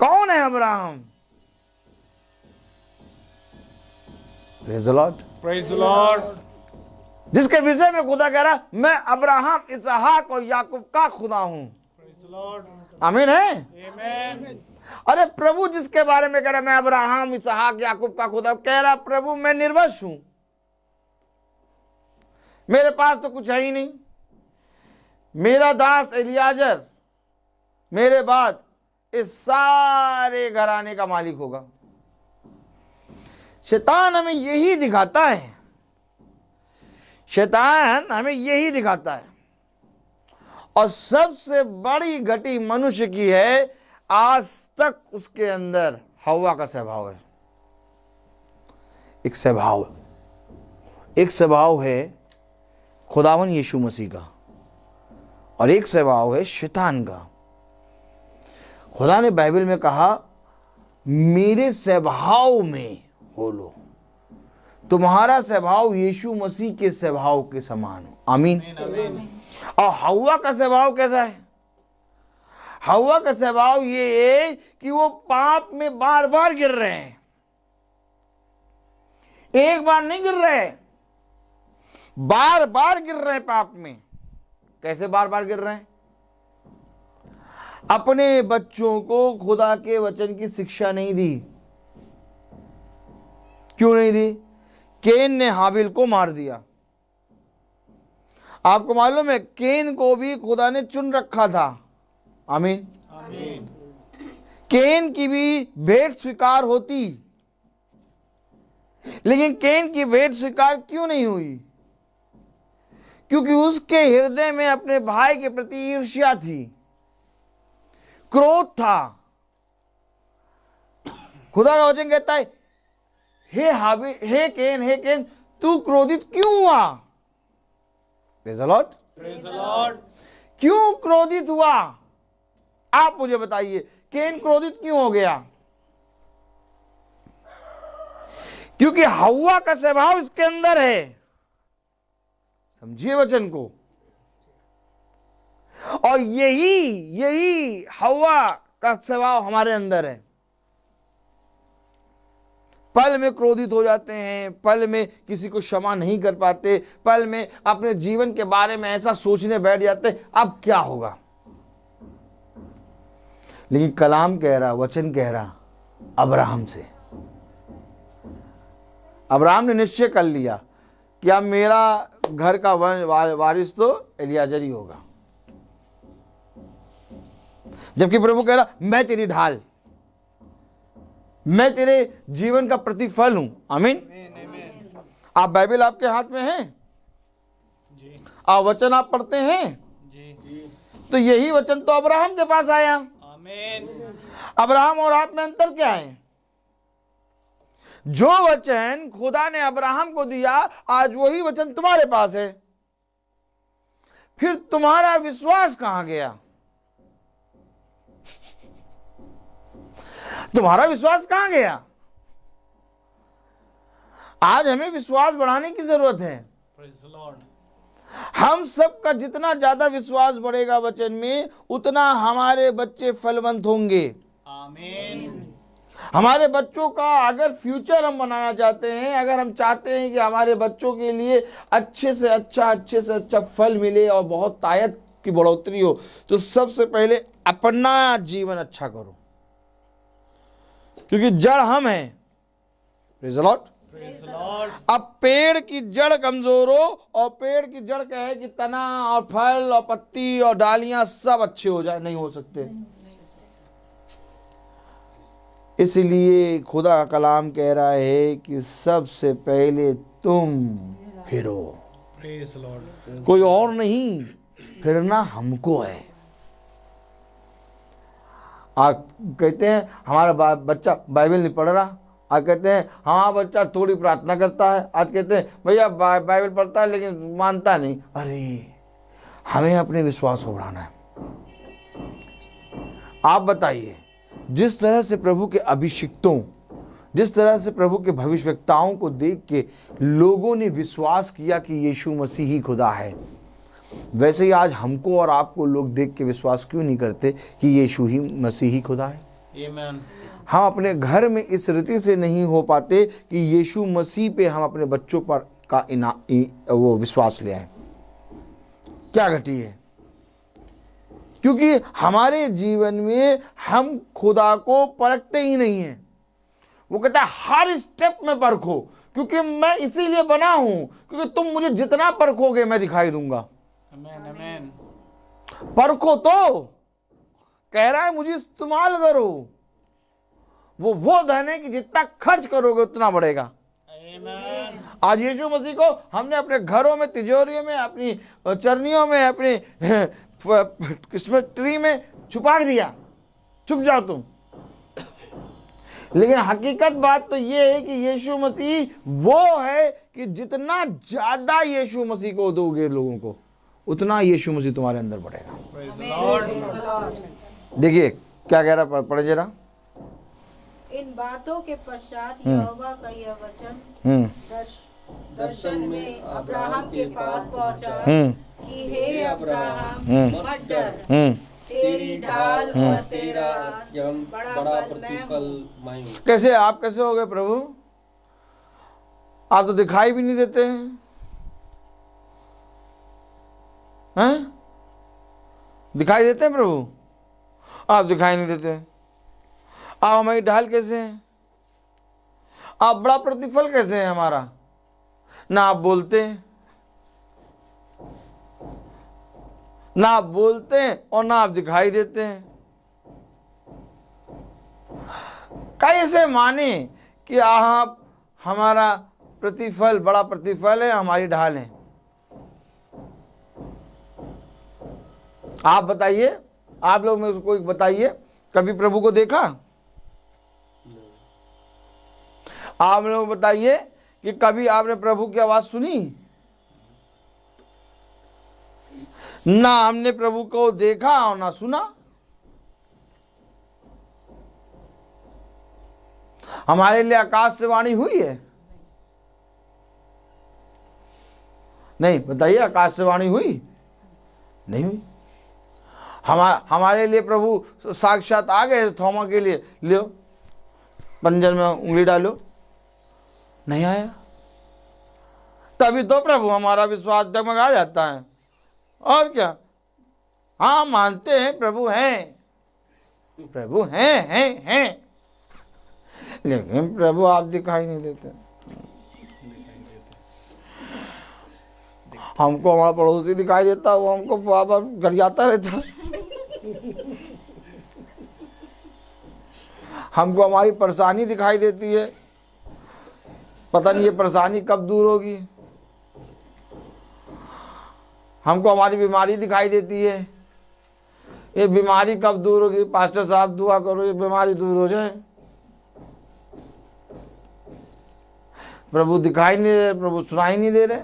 कौन है Abraham? Praise the Lord. Praise the Lord. जिसके विषय में खुदा कह रहा मैं अब्राहम, इसहाक और याकूब का खुदा हूं। Praise आमीन है। Amen. अरे प्रभु जिसके बारे में कह रहा मैं अब्राहम इसहाक याकूब का खुदा, कह रहा प्रभु मैं निर्वंश हूं, मेरे पास तो कुछ है ही नहीं, मेरा दास एलियाजर मेरे बाद इस सारे घराने का मालिक होगा। शैतान हमें यही दिखाता है, शैतान हमें यही दिखाता है। और सबसे बड़ी घटी मनुष्य की है, आज तक उसके अंदर हव्वा का स्वभाव है। एक स्वभाव है खुदावन यीशु मसीह का, और एक स्वभाव है शैतान का। खुदा ने बाइबल में कहा मेरे स्वभाव में हो लो, तुम्हारा स्वभाव यीशु मसीह के स्वभाव के समान हो। आमीन। और हव्वा का स्वभाव कैसा है? हव्वा का स्वभाव ये है कि वो पाप में बार बार गिर रहे हैं, एक बार नहीं गिर रहे, बार बार गिर रहे हैं पाप में। कैसे बार बार गिर रहे हैं? अपने बच्चों को खुदा के वचन की शिक्षा नहीं दी। क्यों नहीं दी? केन ने हाबिल को मार दिया। आपको मालूम है केन को भी खुदा ने चुन रखा था। आमीन। केन की भी भेंट स्वीकार होती, लेकिन केन की भेंट स्वीकार क्यों नहीं हुई? क्योंकि उसके हृदय में अपने भाई के प्रति ईर्ष्या थी, क्रोध था। खुदा का वचन कहता है हे हाबिल, हे केन तू क्रोधित क्यों हुआ? Praise the Lord. Praise the Lord. क्यों क्रोधित हुआ? आप मुझे बताइए, केन क्रोधित क्यों हो गया? क्योंकि हव्वा का स्वभाव इसके अंदर है। समझिए वचन को। और यही हव्वा का स्वभाव हमारे अंदर है। पल में क्रोधित हो जाते हैं, पल में किसी को क्षमा नहीं कर पाते, पल में अपने जीवन के बारे में ऐसा सोचने बैठ जाते हैं अब क्या होगा। लेकिन कलाम कह रहा, वचन कह रहा अब्राहम से, अब्राहम ने निश्चय कर लिया कि अब मेरा घर का वारिस तो एलियाजर ही होगा। जबकि प्रभु कह रहा मैं तेरी ढाल, मैं तेरे जीवन का प्रतिफल हूं। आमीन। आप बाइबल आपके हाथ में है, आप वचन आप पढ़ते हैं, तो यही वचन तो अब्राहम के पास आया। अब्राहम और आप में अंतर क्या है? जो वचन खुदा ने अब्राहम को दिया, आज वही वचन तुम्हारे पास है। फिर तुम्हारा विश्वास कहां गया? तुम्हारा विश्वास कहां गया? आज हमें विश्वास बढ़ाने की जरूरत है। Praise the Lord. हम सबका जितना ज्यादा विश्वास बढ़ेगा वचन में, उतना हमारे बच्चे फलवंत होंगे। आमीन। हमारे बच्चों का अगर फ्यूचर हम बनाना चाहते हैं, अगर हम चाहते हैं कि हमारे बच्चों के लिए अच्छे से अच्छा फल मिले और बहुत तायत की बढ़ोतरी हो, तो सबसे पहले अपना जीवन अच्छा करो, क्योंकि जड़ हम हैं। Praise the Lord. Praise the Lord. अब पेड़ की जड़ कमजोर हो, और पेड़ की जड़ क्या है कि तना और फल और पत्ती और डालियां सब अच्छे हो जाए, नहीं हो सकते। इसलिए खुदा का कलाम कह रहा है कि सबसे पहले तुम फिरो। Praise the Lord. कोई और नहीं, फिरना हमको है। आप कहते हैं हमारा बच्चा बाइबल नहीं पढ़ रहा, आज कहते हैं हाँ बच्चा थोड़ी प्रार्थना करता है, आज कहते हैं भैया बाइबल पढ़ता है लेकिन मानता नहीं। अरे हमें अपने विश्वास को बढ़ाना है। आप बताइए, जिस तरह से प्रभु के अभिषिक्तों, जिस तरह से प्रभु के भविष्यवक्ताओं को देख के लोगों ने विश्वास किया कि यीशु मसीह ही खुदा है, वैसे ही आज हमको और आपको लोग देख के विश्वास क्यों नहीं करते कि यीशु ही मसीह ही खुदा है। Amen. हम अपने घर में इस रीति से नहीं हो पाते कि यीशु मसीह पे हम अपने बच्चों पर का वो विश्वास ले आए। क्या घटी है? क्योंकि हमारे जीवन में हम खुदा को परखते ही नहीं हैं। वो कहता है हर स्टेप में परखो, क्योंकि मैं इसीलिए बना हूं, क्योंकि तुम मुझे जितना परखोगे मैं दिखाई दूंगा। आमीन आमीन। परखो तो कह रहा है मुझे इस्तेमाल करो। वो धन है कि जितना खर्च करोगे उतना बढ़ेगा। आमीन। आज यीशु मसीह को हमने अपने घरों में, तिजोरियों में, अपनी चरनियों में, अपनी क्रिसमस ट्री में छुपा दिया, छुप जाओ तुम। लेकिन हकीकत बात तो ये है कि यीशु मसीह वो है कि जितना ज्यादा यीशु मसीह को दोगे लोगों को, उतना यीशु मसीह तुम्हारे अंदर बढ़ेगा। Praise the Lord। देखिए क्या कह रहा, पढ़े जरा। इन बातों के पश्चात यहोवा का यह वचन दर्शन में अब्राहम के पास पहुंचा कि हे अब्राहम मत डर, तेरी ढाल और तेरा बड़ा प्रतिफल मैं हूं। कैसे आप कैसे हो गए प्रभु? आप तो दिखाई भी नहीं देते हैं, हैं? दिखाई देते हैं प्रभु? आप दिखाई नहीं देते। आप हमारी ढाल कैसे हैं? आप बड़ा प्रतिफल कैसे है हमारा? ना आप बोलते हैं, ना आप बोलते हैं और ना आप दिखाई देते हैं। कैसे माने कि आप हमारा प्रतिफल, बड़ा प्रतिफल है, हमारी ढाल है? आप बताइए, आप लोग मेरे को बताइए, कभी प्रभु को देखा? आप लोग बताइए कि कभी आपने प्रभु की आवाज सुनी? ना हमने प्रभु को देखा और ना सुना। हमारे लिए आकाश से वाणी हुई है? नहीं, बताइए, आकाश से वाणी हुई? नहीं हुई। हमारे लिए प्रभु साक्षात आ गए थोमा के लिए, लो पंजर में उंगली डालो, नहीं आया। तभी तो प्रभु हमारा विश्वास डगमगा जाता है। और क्या? हाँ, मानते हैं प्रभु हैं, प्रभु हैं, लेकिन प्रभु आप दिखाई नहीं देते। हमको हमारा पड़ोसी दिखाई देता, वो हमको बार घर जाता रहता। हमको हमारी परेशानी दिखाई देती है, पता नहीं ये परेशानी कब दूर होगी। हमको हमारी बीमारी दिखाई देती है, ये बीमारी कब दूर होगी। पास्टर साहब दुआ करो ये बीमारी दूर हो जाए। प्रभु दिखाई नहीं दे रहे, प्रभु सुनाई नहीं दे रहे,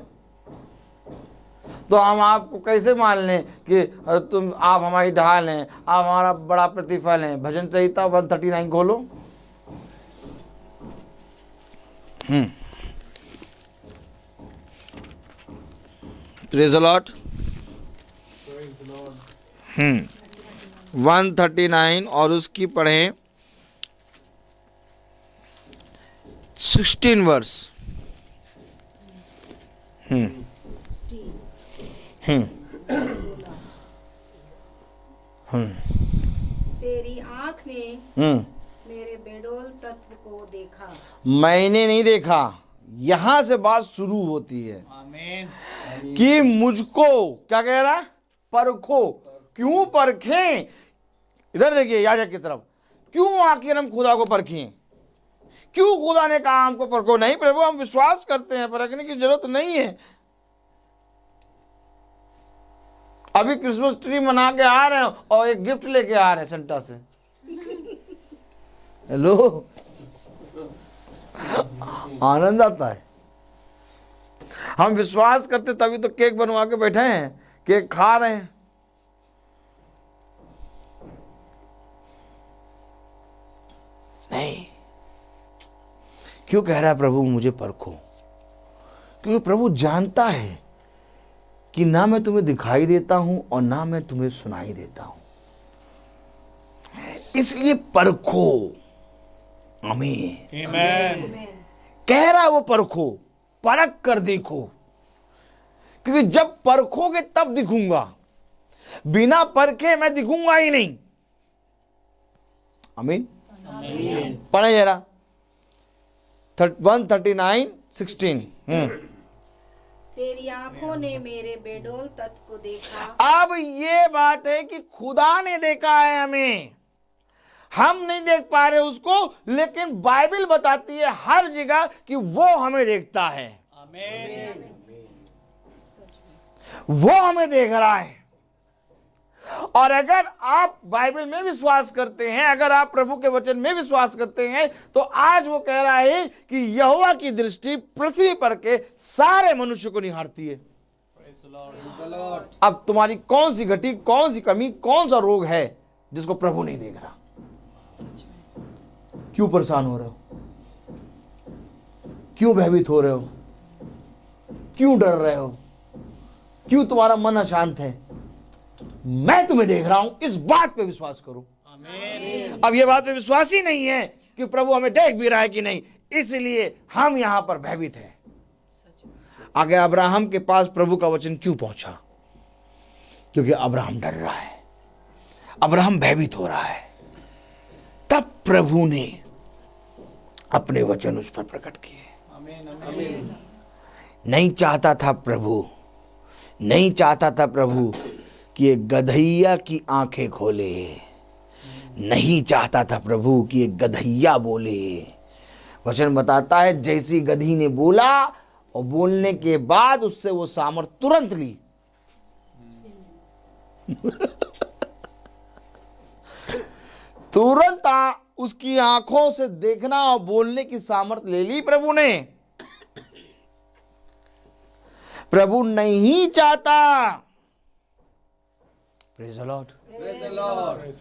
तो हम आपको कैसे मान लें कि आप हमारी ढाल हैं, आप हमारा बड़ा प्रतिफल हैं? भजन संहिता 139 खोलो। Praise the Lord. 139 और उसकी पढ़ें 16 वर्ष। तेरी आँख ने मेरे बेडोल तत्व को देखा। मैंने नहीं देखा, यहां से बात शुरू होती है। आमीन। कि मुझको क्या कह रहा है? परखो। क्यों परखें? इधर देखिए याजक की तरफ। क्यों आखिर हम खुदा को परखें? क्यों खुदा ने कहा हमको परखो? नहीं प्रभु, हम विश्वास करते हैं, परखने की जरूरत नहीं है। अभी क्रिसमस ट्री मना के आ रहे हैं और एक गिफ्ट लेके आ रहे हैं सेंटा से। हेलो, आनंद आता है। हम विश्वास करते तभी तो केक बनवा के बैठे हैं, केक खा रहे हैं। नहीं, क्यों कह रहा है प्रभु मुझे परखो? क्योंकि प्रभु जानता है कि ना मैं तुम्हें दिखाई देता हूं और ना मैं तुम्हें सुनाई देता हूं, इसलिए परखो। आमीन। आमीन। कह रहा है वो परखो, परख कर देखो, क्योंकि जब परखोगे तब दिखूंगा। बिना परखे मैं दिखूंगा ही नहीं। आमीन। पढ़े जरा 139:16। तेरी आंखों ने मेरे बेडोल तत्व को देखा। अब ये बात है कि खुदा ने देखा है हमें, हम नहीं देख पा रहे उसको, लेकिन बाइबल बताती है हर जगह कि वो हमें देखता है। आमीन। वो हमें देख रहा है। और अगर आप बाइबल में विश्वास करते हैं, अगर आप प्रभु के वचन में विश्वास करते हैं, तो आज वो कह रहा है कि यहोवा की दृष्टि पृथ्वी पर के सारे मनुष्य को निहारती है। अब तुम्हारी कौन सी घटी, कौन सी कमी, कौन सा रोग है जिसको प्रभु नहीं देख रहा? क्यों परेशान हो रहे हो? क्यों भयभीत हो रहे हो? क्यों डर रहे हो? क्यों तुम्हारा मन अशांत है? मैं तुम्हें देख रहा हूं, इस बात पे विश्वास करो। आमीन। अब यह बात पे विश्वास ही नहीं है कि प्रभु हमें देख भी रहा है कि नहीं, इसलिए हम यहां पर भयभीत हैं। आगे अब्राहम के पास प्रभु का वचन क्यों पहुंचा? क्योंकि अब्राहम डर रहा है, अब्राहम भयभीत हो रहा है। तब प्रभु ने अपने वचन उस पर प्रकट किए। आमीन। आमीन। नहीं चाहता था प्रभु, नहीं चाहता था प्रभु कि एक गधैया की आंखें खोले, नहीं चाहता था प्रभु कि एक गधैया बोले। वचन बताता है जैसी गधी ने बोला और बोलने के बाद उससे वो सामर्थ तुरंत ली। तुरंत उसकी आंखों से देखना और बोलने की सामर्थ ले ली प्रभु ने। प्रभु नहीं चाहता, praise the Lord, praise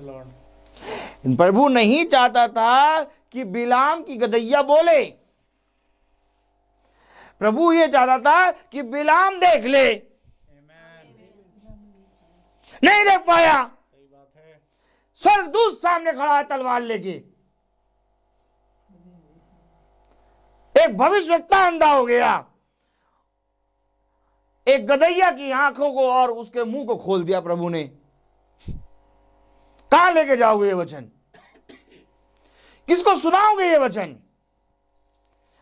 the Lord. प्रभु नहीं चाहता था कि बिलाम की गधैया बोले। प्रभु ये चाहता था कि बिलाम देख ले, नहीं देख पाया। सही बात है। स्वर्गदूत सामने खड़ा है तलवार लेके, एक भविष्यवक्ता अंधा हो गया, एक गधैया की आंखों को और उसके मुंह को खोल दिया प्रभु ने। कहां लेके जाओगे ये वचन? किसको सुनाओगे ये वचन?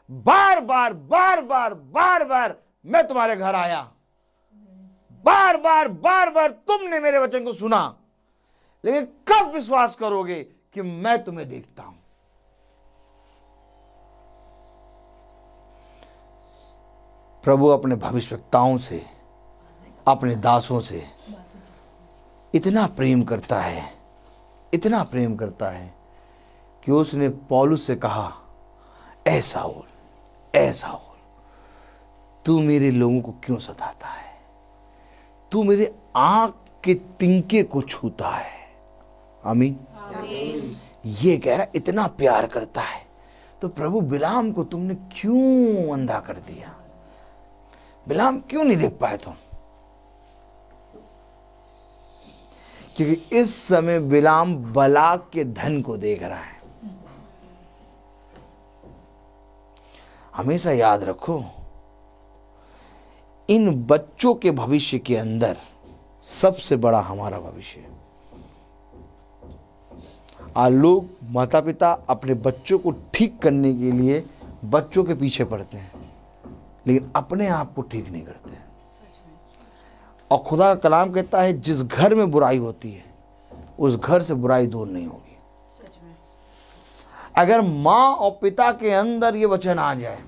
बार बार बार बार बार बार मैं तुम्हारे घर आया, बार बार बार बार तुमने मेरे वचन को सुना, लेकिन कब विश्वास करोगे कि मैं तुम्हें देखता हूं? प्रभु अपने भविष्यवक्ताओं से, अपने दासों से इतना प्रेम करता है, इतना प्रेम करता है कि उसने पौलुस से कहा, ऐ शाऊल, ऐ शाऊल, तू मेरे लोगों को क्यों सताता है? तू मेरे आंख के तिनके को छूता है। आमीन। ये कह रहा इतना प्यार करता है, तो प्रभु बिलाम को तुमने क्यों अंधा कर दिया? बिलाम क्यों नहीं देख पाए तुम? क्योंकि इस समय बिलाम बलाक के धन को देख रहा है। हमेशा याद रखो, इन बच्चों के भविष्य के अंदर सबसे बड़ा हमारा भविष्य है। आज लोग माता पिता अपने बच्चों को ठीक करने के लिए बच्चों के पीछे पड़ते हैं, लेकिन अपने आप को ठीक नहीं करते। और खुदा का कलाम कहता है जिस घर में बुराई होती है उस घर से बुराई दूर नहीं होगी। अगर माँ और पिता के अंदर ये वचन आ जाए,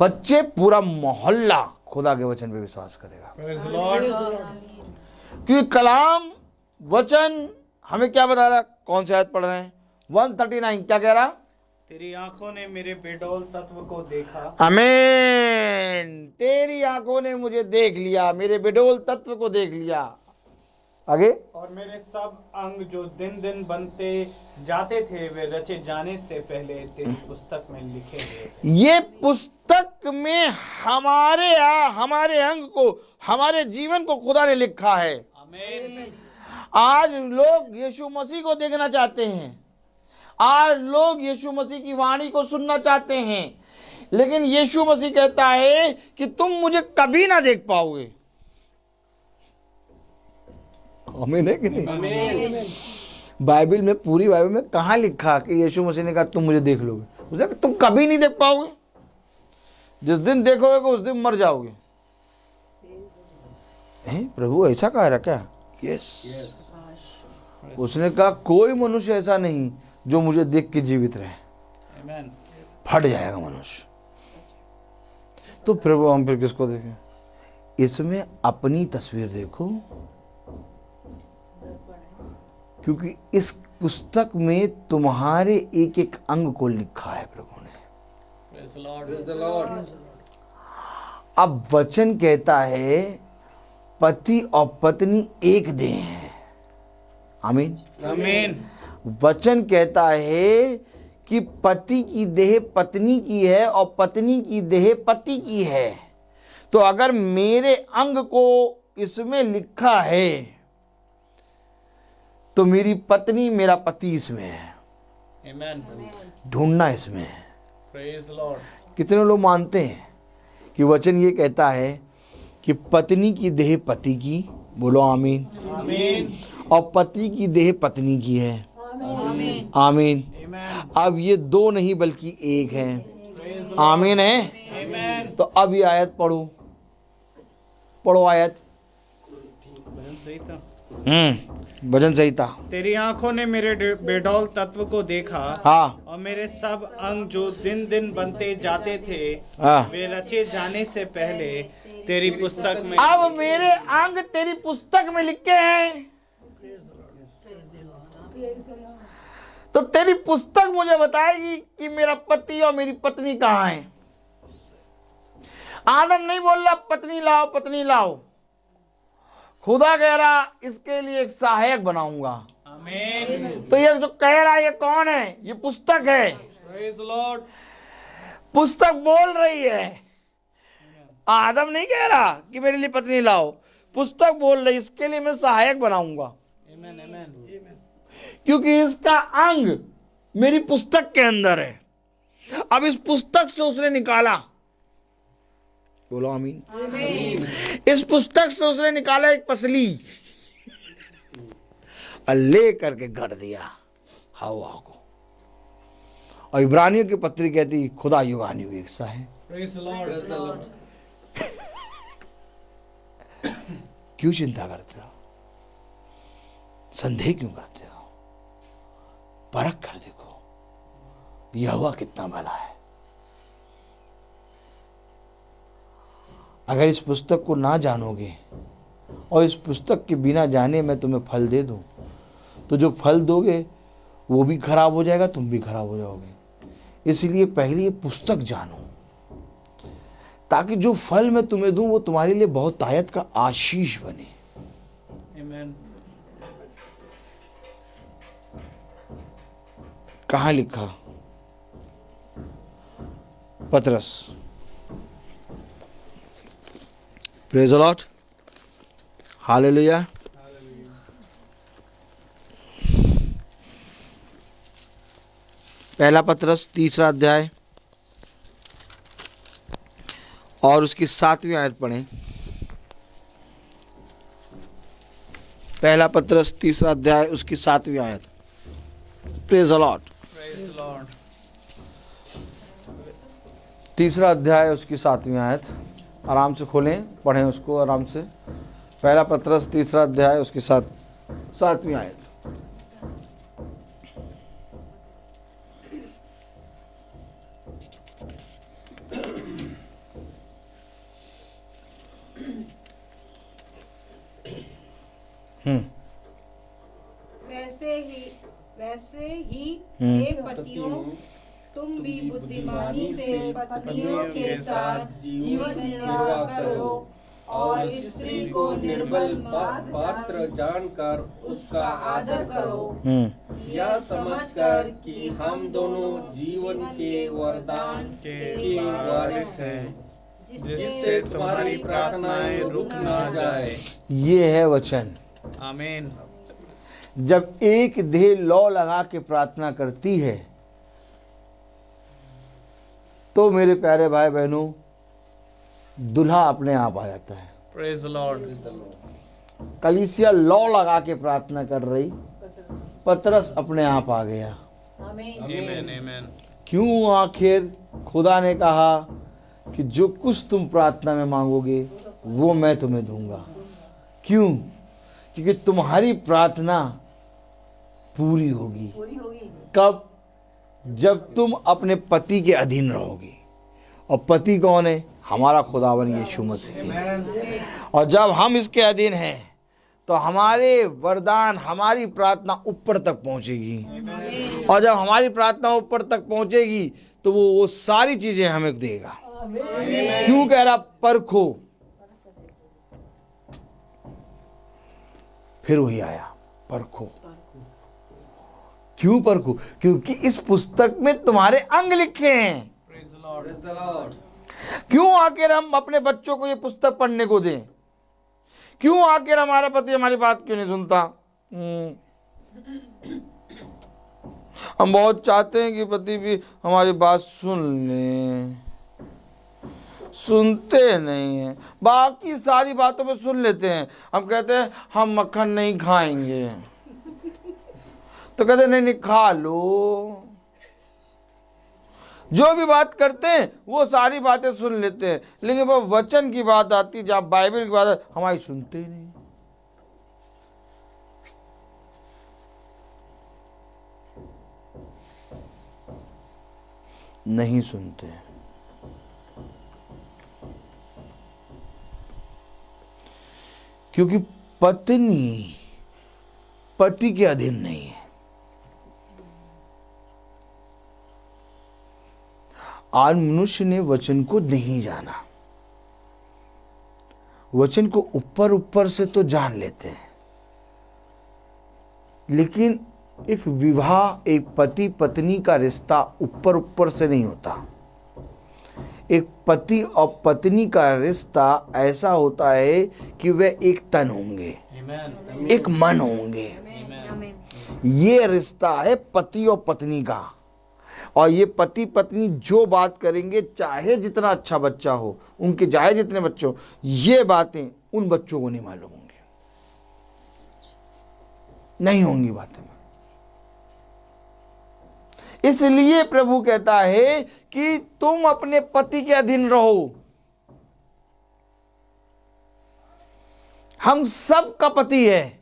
बच्चे, पूरा मोहल्ला खुदा के वचन पे विश्वास करेगा। Praise the Lord. क्योंकि कलाम वचन हमें क्या बता रहा? कौन सी आयत पढ़ रहे हैं? 139 क्या कह रहा? तेरी आंखों ने मेरे बेडौल तत्व को देखा। आमीन। तेरी आंखों ने मुझे देख लिया, मेरे बेडौल तत्व को देख लिया। आगे, और मेरे सब अंग जो दिन दिन बनते जाते थे वे रचे जाने से पहले तेरी पुस्तक में लिखे गए। ये पुस्तक में हमारे अंग को, हमारे जीवन को खुदा ने लिखा है। आमीन। आज लोग यीशु मसीह को देखना चाहते हैं, आज लोग यीशु मसीह की वाणी को सुनना चाहते हैं, लेकिन यीशु मसीह कहता है कि तुम मुझे कभी ना देख पाओगे। आमीन है कि नहीं? बाइबल में, पूरी बाइबल में कहाँ लिखा कि यीशु मसीह ने कहा तुम मुझे देख लोगे? उसने कहा तुम कभी नहीं देख पाओगे, जिस दिन देखोगे उस दिन मर जाओगे। प्रभु ऐसा कह रहा क्या? यस। उसने कहा कोई मनुष्य ऐसा नहीं जो मुझे देख के जीवित रहे, फट जाएगा मनुष्य। तो प्रभु हम फिर किसको देखें? इसमें अपनी तस्वीर देखो, क्योंकि इस पुस्तक में तुम्हारे एक एक अंग को लिखा है प्रभु ने। अब वचन कहता है पति और पत्नी एक देह हैं। आमीन आमीन। वचन कहता है कि पति की देह पत्नी की है और पत्नी की देह पति की है। तो अगर मेरे अंग को इसमें लिखा है तो मेरी पत्नी मेरा पति इसमें है। आमीन। ढूंढना इसमें है। Praise Lord. कितने लोग मानते हैं कि वचन ये कहता है कि पत्नी की देह पति की, बोलो आमीन, आमीन। और पति की देह पत्नी की है। आमीन। आमीन। आमीन। अब ये दो नहीं बल्कि एक है। आमीन है। आमीन। तो अब ये आयत पढ़ो, पढ़ो आयत। भजन सही था। भजन संहिता। तेरी आंखों ने मेरे बेडौल तत्व को देखा, हाँ और मेरे सब अंग जो दिन दिन बनते जाते थे, हाँ। वे रचे जाने से पहले तेरी पुस्तक में। अब मेरे अंग तेरी पुस्तक में लिखे हैं, तो तेरी पुस्तक मुझे बताएगी कि मेरा पति और मेरी पत्नी कहाँ है। आदम नहीं बोल रहा पत्नी लाओ पत्नी लाओ, खुदा कह रहा इसके लिए एक सहायक बनाऊंगा। आमीन। तो ये जो कह रहा है ये कौन है? ये पुस्तक है। Praise Lord. पुस्तक बोल रही है, आदम नहीं कह रहा कि मेरे लिए पत्नी लाओ। पुस्तक बोल रही इसके लिए मैं सहायक बनाऊंगा। आमीन। आमीन। क्योंकि इसका अंग मेरी पुस्तक के अंदर है। अब इस पुस्तक से उसने निकाला, बोलो आमीन। इस पुस्तक से उसने निकाला एक पसली और ले करके गढ़ दिया हवा को। और इब्रानियों की पत्री कहती खुदा युगानुयुग एक सा है। Praise Lord. क्यों चिंता करते हो? संदेह क्यों करते हो? परख कर देखो यहोवा कितना भला है। अगर इस पुस्तक को ना जानोगे और इस पुस्तक के बिना जाने मैं तुम्हें फल दे दूं, तो जो फल दोगे वो भी खराब हो जाएगा, तुम भी खराब हो जाओगे। इसलिए पहले ये पुस्तक जानो, ताकि जो फल मैं तुम्हें दूं वो तुम्हारे लिए बहुत आयत का आशीष बने। आमीन। कहाँ लिखा? पतरस। Praise the Lord. हालेलुया। पहला पतरस 3 अध्याय और उसकी 7वीं आयत पढ़ें। पहला पतरस 3 अध्याय उसकी 7वीं आयत। Praise the Lord. Praise Lord. 3 अध्याय उसकी 7वीं आयत। आराम से खोलें, पढ़ें उसको आराम से। पहला पतरस 3 अध्याय उसकी 7वीं आयत। वैसे ही हे पतियों, तुम भी बुद्धिमानी से पत्नियों के साथ जीवन निर्वाह करो और स्त्री को निर्बल पात्र जानकर उसका आदर करो, यह समझकर कि हम दोनों जीवन के वरदान के वारिस हैं, जिससे तुम्हारी प्रार्थनाएं रुक ना जाए। ये है वचन। आमीन। जब एक देह लौ लगा के प्रार्थना करती है तो मेरे प्यारे भाई बहनों दुल्हा अपने आप आ जाता है। Praise Lord. कलीसिया लौ लगा के प्रार्थना कर रही, पतरस अपने आप आ गया। क्यों? आखिर खुदा ने कहा कि जो कुछ तुम प्रार्थना में मांगोगे वो मैं तुम्हें दूंगा। क्यों? क्योंकि तुम्हारी प्रार्थना पूरी होगी। कब? जब तुम अपने पति के अधीन रहोगी। और पति कौन है? हमारा खुदावन यीशु मसीह। और जब हम इसके अधीन हैं तो हमारे वरदान, हमारी प्रार्थना ऊपर तक पहुंचेगी। और जब हमारी प्रार्थना ऊपर तक पहुंचेगी तो वो सारी चीजें हमें देगा। क्यों कह रहा? परखो। फिर वही आया, परखो। क्यों परखो? क्योंकि इस पुस्तक में तुम्हारे अंग लिखे हैं। क्यों आखिर हम अपने बच्चों को ये पुस्तक पढ़ने को दें? क्यों आखिर हमारा पति हमारी बात क्यों नहीं सुनता? हम बहुत चाहते हैं कि पति भी हमारी बात सुन ले, सुनते नहीं है। बाकी सारी बातों में सुन लेते हैं। हम कहते हैं हम मक्खन नहीं खाएंगे, तो कहते नहीं नहीं खा लो। जो भी बात करते हैं वो सारी बातें सुन लेते हैं, लेकिन वो वचन की बात आती, जब बाइबल की बात हमारी सुनते ही नहीं सुनते। क्योंकि पत्नी पति के अधीन नहीं है। आज मनुष्य ने वचन को नहीं जाना। वचन को ऊपर ऊपर से तो जान लेते हैं, लेकिन एक विवाह, एक पति पत्नी का रिश्ता ऊपर ऊपर से नहीं होता। एक पति और पत्नी का रिश्ता ऐसा होता है कि वे एक तन होंगे, एक मन होंगे। ये रिश्ता है पति और पत्नी का। और ये पति पत्नी जो बात करेंगे, चाहे जितना अच्छा बच्चा हो, उनके चाहे जितने बच्चे हो, ये बातें उन बच्चों को नहीं मालूम होंगी, नहीं होंगी बातें। इसलिए प्रभु कहता है कि तुम अपने पति के अधीन रहो। हम सब का पति है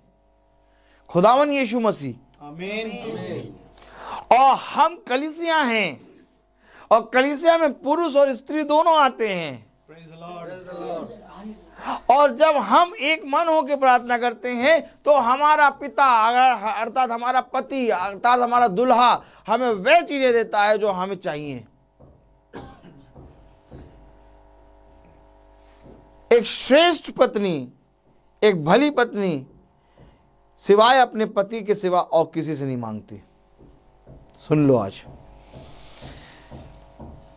खुदावन यीशु मसीह। आमीन। और हम कलीसिया हैं, और कलीसिया में पुरुष और स्त्री दोनों आते हैं। और जब हम एक मन होकर प्रार्थना करते हैं तो हमारा पिता अर्थात हमारा पति अर्थात हमारा दुल्हा हमें वह चीजें देता है जो हमें चाहिए। एक श्रेष्ठ पत्नी, एक भली पत्नी सिवाय अपने पति के सिवा और किसी से नहीं मांगती। सुन लो, आज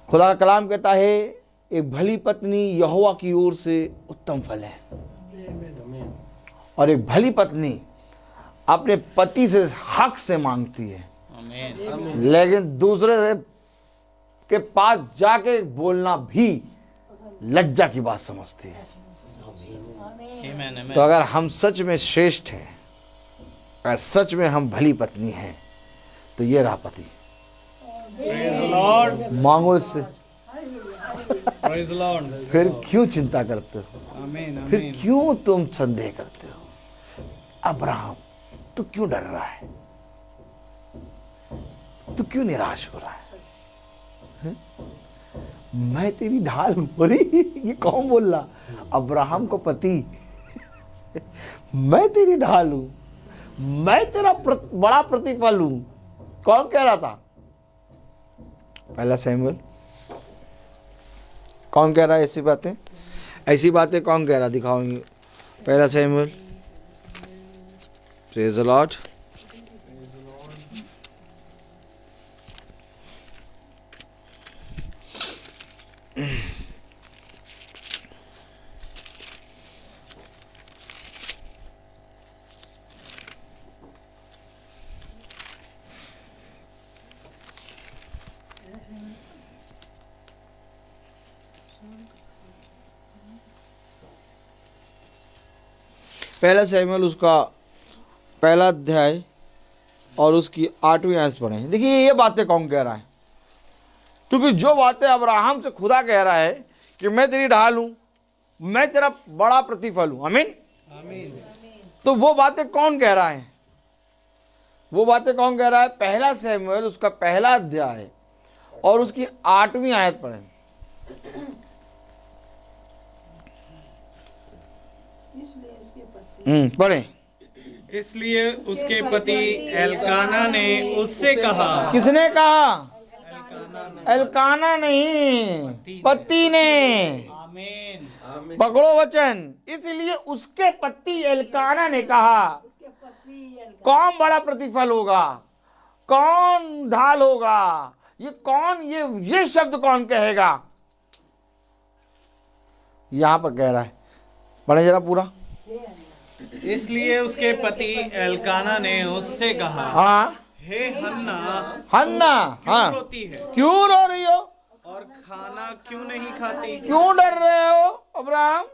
खुदा का कलाम कहता है एक भली पत्नी यहोवा की ओर से उत्तम फल है। और एक भली पत्नी अपने पति से हक से मांगती है, लेकिन दूसरे के पास जाके बोलना भी लज्जा की बात समझती है। तो अगर हम सच में श्रेष्ठ हैं, अगर सच में हम भली पत्नी हैं, तो ये रहा पति। मांगो इससे। फिर क्यों चिंता करते हो? फिर क्यों तुम संदेह करते हो? अब्राहम, तू क्यों डर रहा है? तू क्यों निराश हो रहा है? मैं तेरी ढाल हूं। अरे ये कौन बोल रहा? अब्राहम को पति। मैं तेरी ढाल हूं, मैं तेरा बड़ा प्रतिफल हूं। कौन कह रहा था? पहला शमूएल। कौन कह रहा है ऐसी बातें? ऐसी बातें कौन कह रहा? दिखाओगे पहला शमूएल। Praise the Lord. पहला शमूएल उसका पहला अध्याय और उसकी 8वीं आयत पढ़ें। देखिए ये बातें कौन कह रहा है, क्योंकि जो बातें अब्राहम से खुदा कह रहा है कि मैं तेरी ढाल हूं, मैं तेरा बड़ा प्रतिफल हूं, आमीन। तो वो बातें कौन कह रहा है, वो बातें कौन कह रहा है? पहला शमूएल उसका पहला अध्याय और उसकी 8वीं आयत पढ़ें। पढ़ें। इसलिए उसके पति एल्काना ने उससे कहा। किसने कहा? एल्काना नहीं, पति ने। आमीन। पकड़ो वचन। इसलिए उसके पति एल्काना ने कहा, कौन बड़ा प्रतिफल होगा, कौन ढाल होगा, ये कौन, ये शब्द कौन कहेगा? यहां पर कह रहा है, पढ़े जरा पूरा। इसलिए उसके पति एल्काना ने उससे कहा, हाँ, हे हन्ना, क्यों हाँ, रोती है क्यों रो रही हो, और खाना क्यों नहीं खाती? क्यों डर रहे हो अब्राहम,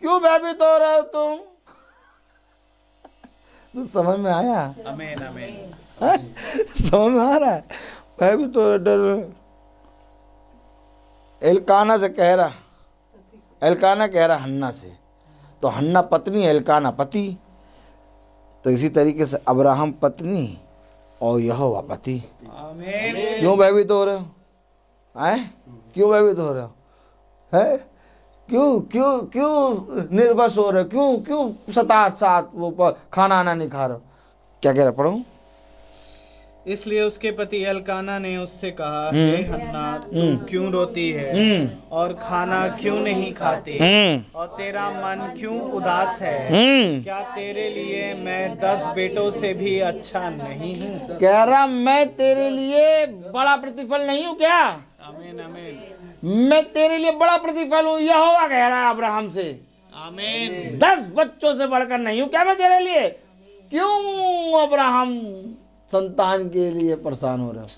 क्यों भयभीत हो रहे हो तुम? तो समझ में आया? आमीन आमीन। समझ में आ रहा है? भयभीत हो, डर। एल्काना से कह रहा, एल्काना कह रहा हन्ना से, तो हन्ना पत्नी, एल्काना पति। तो इसी तरीके से अब्राहम पत्नी और यहोवा पति। आमीन। क्यों भयभीत हो रहे हो? हैं? क्यों भयभीत हो रहे हो? है? क्यों क्यों क्यों निर्वश हो रहे हो? क्यों क्यों साथ वो खाना आना नहीं खा रहे हो? क्या कह रहा, पढ़ो। इसलिए उसके पति एल्काना ने उससे कहा, हे हन्ना, तू क्यों रोती है और खाना क्यों नहीं खाती, और तेरा मन क्यों उदास है? क्या तेरे लिए मैं 10 बेटों से भी अच्छा नहीं हूँ? कह रहा मैं तेरे लिए बड़ा प्रतिफल नहीं हूँ क्या? आमीन आमीन। मैं तेरे लिए बड़ा प्रतिफल हूँ, यहोवा कह रहा है अब्राहम से। आमीन। 10 बच्चों से बढ़कर नहीं हूँ क्या मैं तेरे लिए? क्यों अब्राहम संतान के लिए परेशान हो रहे हो?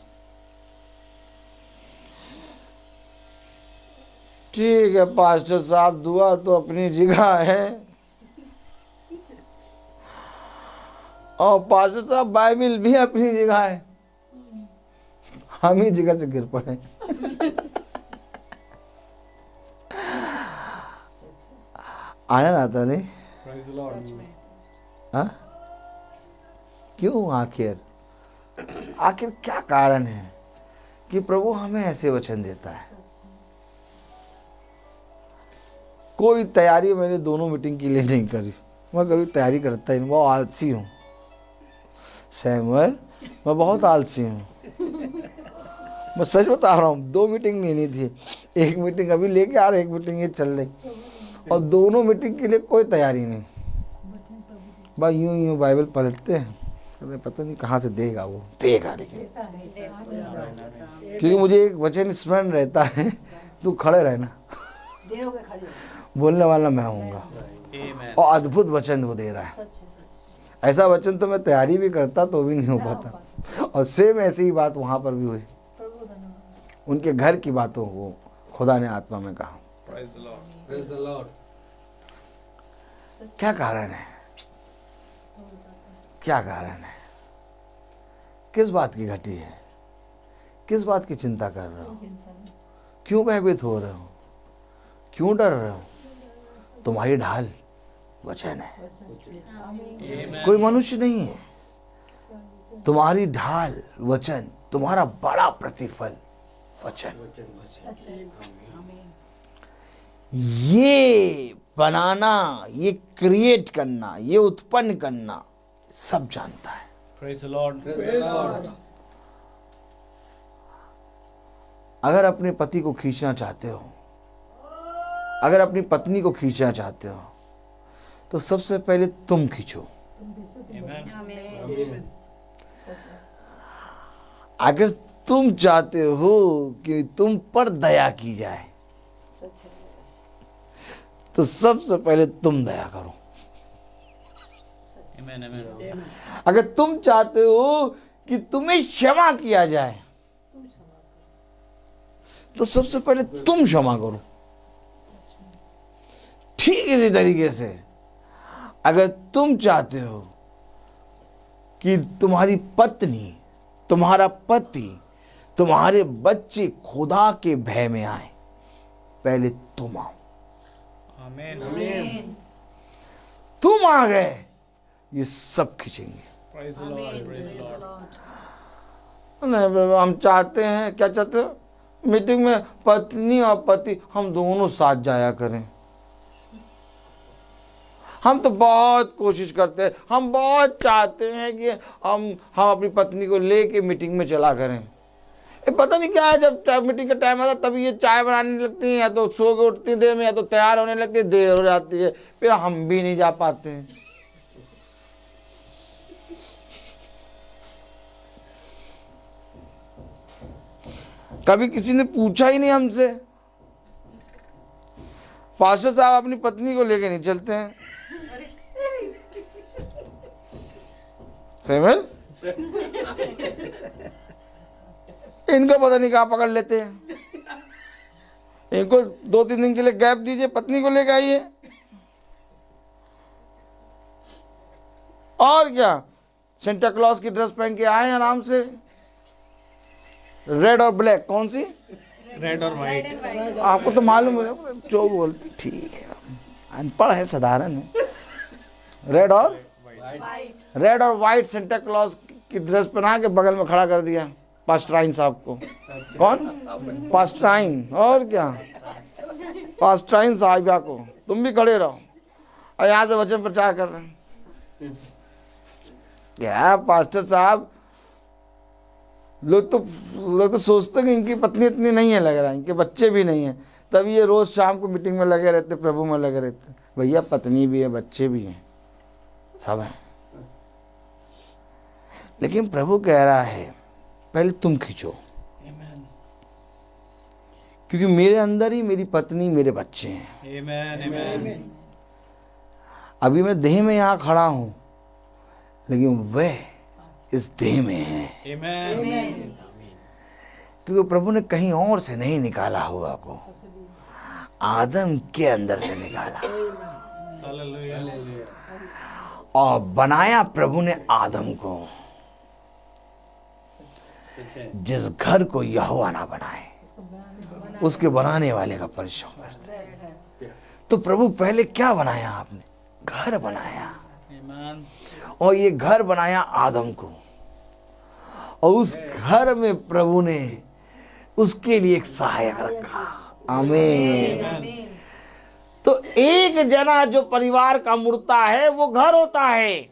ठीक है पास्टर साहब, दुआ तो अपनी जगह है, और पास्टर साहब बाइबिल भी अपनी जगह है, हम ही जगह से गिर पड़े। आनंद आता नहीं? हाँ? क्यों? आखिर क्या कारण है कि प्रभु हमें ऐसे वचन देता है? कोई तैयारी मैंने दोनों मीटिंग के लिए नहीं करी, मैं कभी तैयारी करता ही नहीं, बहुत आलसी हूँ शमूएल, मैं बहुत आलसी हूँ। मैं सच बता रहा हूँ, 2 मीटिंग नहीं थी, 1 मीटिंग अभी लेके आ रहा, 1 मीटिंग ये चल रही, और दोनों मीटिंग के लिए कोई तैयारी नहीं। भाई यूं यूं बाइबल पलटते हैं, पता नहीं कहाँ से देगा, वो देगा लेकिन, क्योंकि मुझे एक वचन स्मरण रहता है, तू खड़े रहना, बोलने वाला मैं हूँगा, और अद्भुत वचन वो दे रहा है। ऐसा वचन तो मैं तैयारी भी करता तो भी नहीं हो पाता। और सेम ऐसी ही बात वहाँ पर भी हुई, उनके घर की बातों को खुदा ने आत्मा में कहा। Praise the Lord. क्या कारण है? क्या कारण है? किस बात की घटी है? किस बात की चिंता कर रहे हो? क्यों भयभीत हो रहे हो? क्यों डर रहे हो? तुम्हारी ढाल वचन है, कोई मनुष्य नहीं है। तुम्हारी ढाल वचन, तुम्हारा बड़ा प्रतिफल वचन। ये बनाना, ये क्रिएट करना, ये उत्पन्न करना सब जानता है। Praise the Lord. Praise the Lord. अगर अपने पति को खींचना चाहते हो, अगर अपनी पत्नी को खींचना चाहते हो, तो सबसे पहले तुम खींचो। Amen. अगर तुम चाहते हो कि तुम पर दया की जाए, तो सबसे पहले तुम दया करो। Amen. Amen. अगर तुम चाहते हो कि तुम्हें क्षमा किया जाए, तो सबसे पहले तुम क्षमा करो। ठीक इसी तरीके से अगर तुम चाहते हो कि तुम्हारी पत्नी, तुम्हारा पति, तुम्हारे बच्चे खुदा के भय में आए, पहले तुम आओ। आमीन। तुम आ गए, ये सब खींचेंगे। Praise the Lord, praise the Lord. नहीं बाबा, हम चाहते हैं, क्या चाहते हो? मीटिंग में पत्नी और पति हम दोनों साथ जाया करें। हम तो बहुत कोशिश करते हैं, हम बहुत चाहते हैं कि हम अपनी पत्नी को लेके मीटिंग में चला करें। ये पता नहीं क्या है, जब मीटिंग का टाइम आता तभी ये चाय बनाने लगती है, या तो सो के उठती देर में, या तो तैयार होने लगती है, देर हो जाती है, फिर हम भी नहीं जा पाते हैं। कभी किसी ने पूछा ही नहीं हमसे, पास्टर साहब अपनी पत्नी को लेके नहीं चलते हैं। सेमल, इनको पता नहीं कहाँ पकड़ लेते हैं। इनको 2-3 दिन के लिए गैप दीजिए, पत्नी को लेके आइए। और क्या, सेंटा क्लॉज की ड्रेस पहन के आए आराम से। रेड और ब्लैक, कौन सी? रेड और व्हाइट। आपको तो मालूम है, जो बोलती ठीक है, अनपढ़ है, साधारण है। रेड और व्हाइट सेंटा क्लॉज की ड्रेस पहना के बगल में खड़ा कर दिया पास्टराइन साहब को। कौन? पास्टराइन, और क्या, पास्टराइन साहिबा को। तुम भी खड़े रहो और यहाँ से वचन प्रचार कर रहे हैं। क्या पास्टर साहब, लोग तो सोचते हैं कि इनकी पत्नी इतनी नहीं है, लग रहा है इनके बच्चे भी नहीं है, तभी ये रोज शाम को मीटिंग में लगे रहते, प्रभु में लगे रहते। भैया पत्नी भी है, बच्चे भी हैं, सब हैं। लेकिन प्रभु कह रहा है पहले तुम खींचो, क्योंकि मेरे अंदर ही मेरी पत्नी, मेरे बच्चे हैं। आमीन। अभी मैं देह में यहाँ खड़ा हूं, लेकिन वह इस देह में है। आमीन। क्योंकि प्रभु ने कहीं और से नहीं निकाला हुआ को, आदम के अंदर से निकाला हालेलुया। और बनाया प्रभु ने आदम को। जिस घर को यहोवा ना बनाए, उसके बनाने वाले का परिश्रम करते हैं। तो प्रभु पहले क्या बनाया आपने? घर बनाया। आमीन। और ये घर बनाया आदम को, और उस घर में प्रभु ने उसके लिए एक सहायक रखा। आमीन। तो एक जना जो परिवार का मुर्दा है वो घर होता है,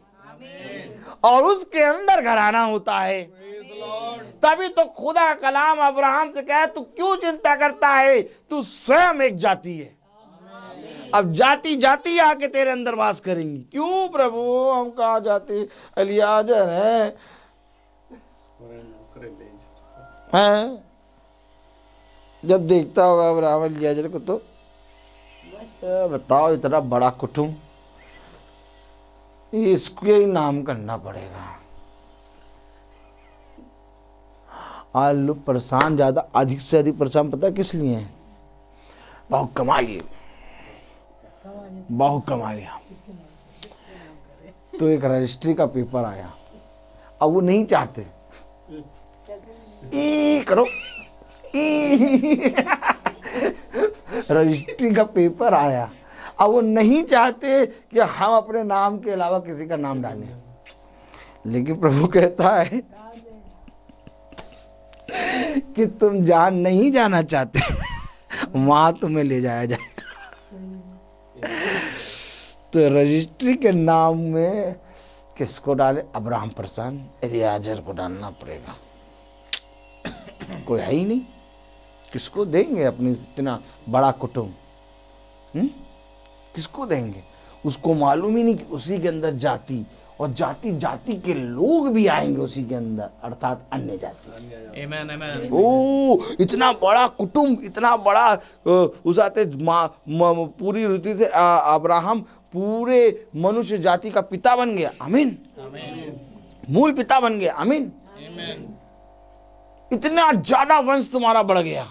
और उसके अंदर घराना होता है। तभी तो खुदा कलाम अब्राहम से कहे, तू क्यों चिंता करता है, तू स्वयं एक जाति है। अब जाति जाति आके तेरे अंदर वास करेंगी। क्यों प्रभु, हम कहा जाति, एलियाजर है, हैं? जब देखता होगा अब्राहम एलियाजर को, तो बताओ, इतना बड़ा कुटुंब, इसको ही नाम करना पड़ेगा। आज लोग परेशान, ज्यादा अधिक से अधिक परेशान पता है किस लिए हैं? बहुत कमा लिए, बहुत कमा लिया। तो एक रजिस्ट्री का पेपर आया, अब वो नहीं चाहते करो रजिस्ट्री का पेपर आया, अब वो नहीं चाहते कि हम अपने नाम के अलावा किसी का नाम डालें। लेकिन प्रभु कहता है कि तुम जान नहीं जाना चाहते, वहां तुम्हें ले जाया जाएगा। तो रजिस्ट्री के नाम में किसको डाले? अब्राहम प्रसन्न, एलियाजर को डालना पड़ेगा। कोई है ही नहीं, किसको देंगे अपनी इतना बड़ा कुटुंब? किसको देंगे? उसको मालूम ही नहीं कि उसी के अंदर जाति, और जाति जाति के लोग भी आएंगे उसी के अंदर, अर्थात अन्य जाति। आमीन। ओ, इतना बड़ा कुटुंब, इतना बड़ा उस आते पूरी रीति से अब्राहम पूरे मनुष्य जाति का पिता बन गया। आमीन। मूल पिता बन गया। आमीन। इतना ज्यादा वंश तुम्हारा बढ़ गया।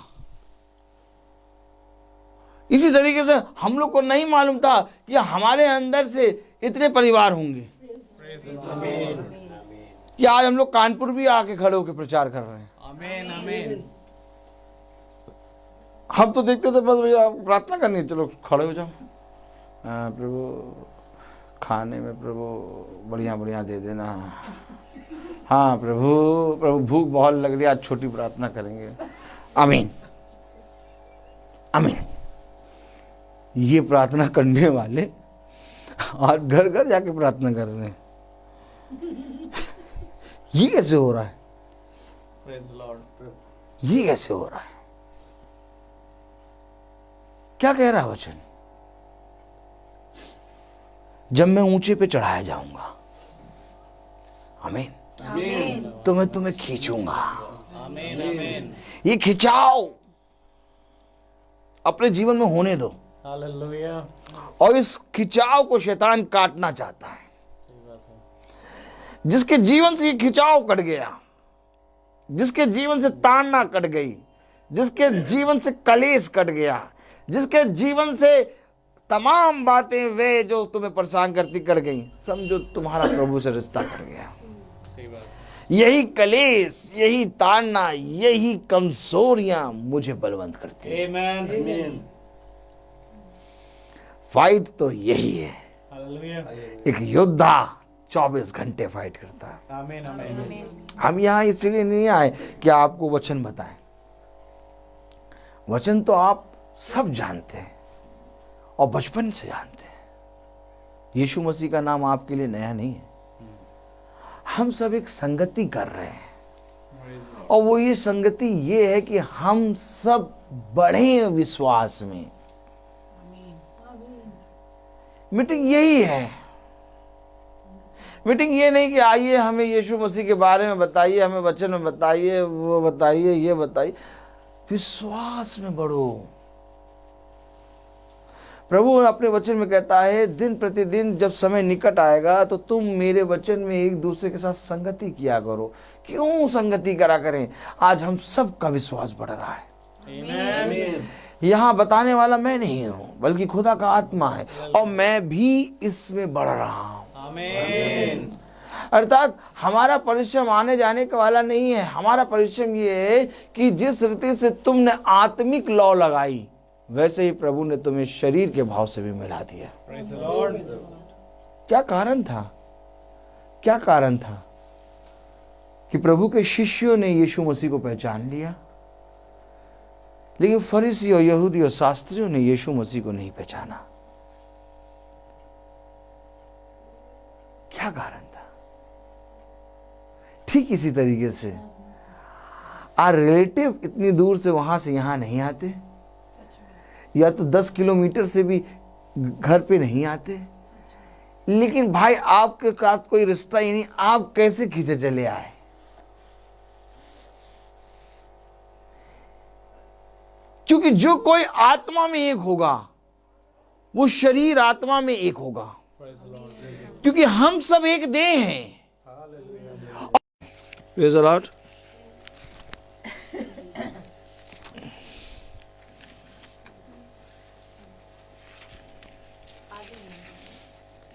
इसी तरीके से हम लोग को नहीं मालूम था कि हमारे अंदर से इतने परिवार होंगे कि आज हम लोग कानपुर भी आके खड़े होकर प्रचार कर रहे हैं। आमीन आमीन। हम तो देखते थे बस भैया प्रार्थना करनी है, चलो खड़े हो जाओ। हाँ प्रभु, खाने में प्रभु बढ़िया बढ़िया दे देना। हाँ प्रभु, प्रभु भूख बहुत लग रही है, आज छोटी प्रार्थना करेंगे। आमीन आमीन। ये प्रार्थना करने वाले आज घर घर जाके प्रार्थना कर रहे हैं। ये कैसे हो रहा है? Praise Lord. ये कैसे हो रहा है? क्या कह रहा है वचन? जब मैं ऊंचे पे चढ़ाया जाऊंगा, आमीन, तो मैं तुम्हें खींचूंगा। आमीन आमीन। ये खिंचाव अपने जीवन में होने दो, हालेलुया। और इस खिंचाव को शैतान काटना चाहता है। जिसके जीवन से ये खिंचाव कट गया, जिसके जीवन से ताड़ना कट गई, जिसके जीवन से कलेश कट गया, जिसके जीवन से तमाम बातें वे जो तुम्हें परेशान करती कट गई, समझो तुम्हारा प्रभु से रिश्ता कट गया। सही बात। यही कलेश, यही ताड़ना, यही कमजोरियां मुझे बलवंत करती हैं। आमीन आमीन। फाइट तो यही है। हालेलुया। एक योद्धा 24 घंटे फाइट करता है। आमीन आमीन। हम यहाँ इसलिए नहीं आए कि आपको वचन बताएं। वचन तो आप सब जानते हैं और बचपन से जानते हैं। यीशु मसीह का नाम आपके लिए नया नहीं है। हम सब एक संगति कर रहे हैं, और वो ये संगति ये है कि हम सब बढ़े विश्वास में। मीटिंग यही है। मीटिंग ये नहीं कि आइए हमें यीशु मसीह के बारे में बताइए, हमें वचन में बताइए, वो बताइए, ये बताइए। विश्वास में बढ़ो। प्रभु अपने वचन में कहता है, दिन प्रतिदिन जब समय निकट आएगा तो तुम मेरे वचन में एक दूसरे के साथ संगति किया करो। क्यों संगति करा करें? आज हम सब का विश्वास बढ़ रहा है। आमीन। यहाँ बताने वाला मैं नहीं हूं, बल्कि खुदा का आत्मा है, और मैं भी इसमें बढ़ रहा हूं। आमीन। अर्थात हमारा परिश्रम आने जाने का वाला नहीं है। हमारा परिश्रम ये है कि जिस रीति से तुमने आत्मिक लौ लगाई, वैसे ही प्रभु ने तुम्हें शरीर के भाव से भी मिला दिया। Praise Lord. क्या कारण था? क्या कारण था कि प्रभु के शिष्यों ने यीशु मसीह को पहचान लिया, लेकिन फरीसी और यहूदी और शास्त्रियों ने यीशु मसीह को नहीं पहचाना? क्या कारण था? ठीक इसी तरीके से आर रिलेटिव इतनी दूर से वहां से यहां नहीं आते, या तो 10 किलोमीटर से भी घर पे नहीं आते, लेकिन भाई आपके साथ कोई रिश्ता ही नहीं, आप कैसे खींचे चले आए? क्योंकि जो कोई आत्मा में एक होगा, वो शरीर आत्मा में एक होगा, क्योंकि हम सब एक देह हैं। Praise the Lord.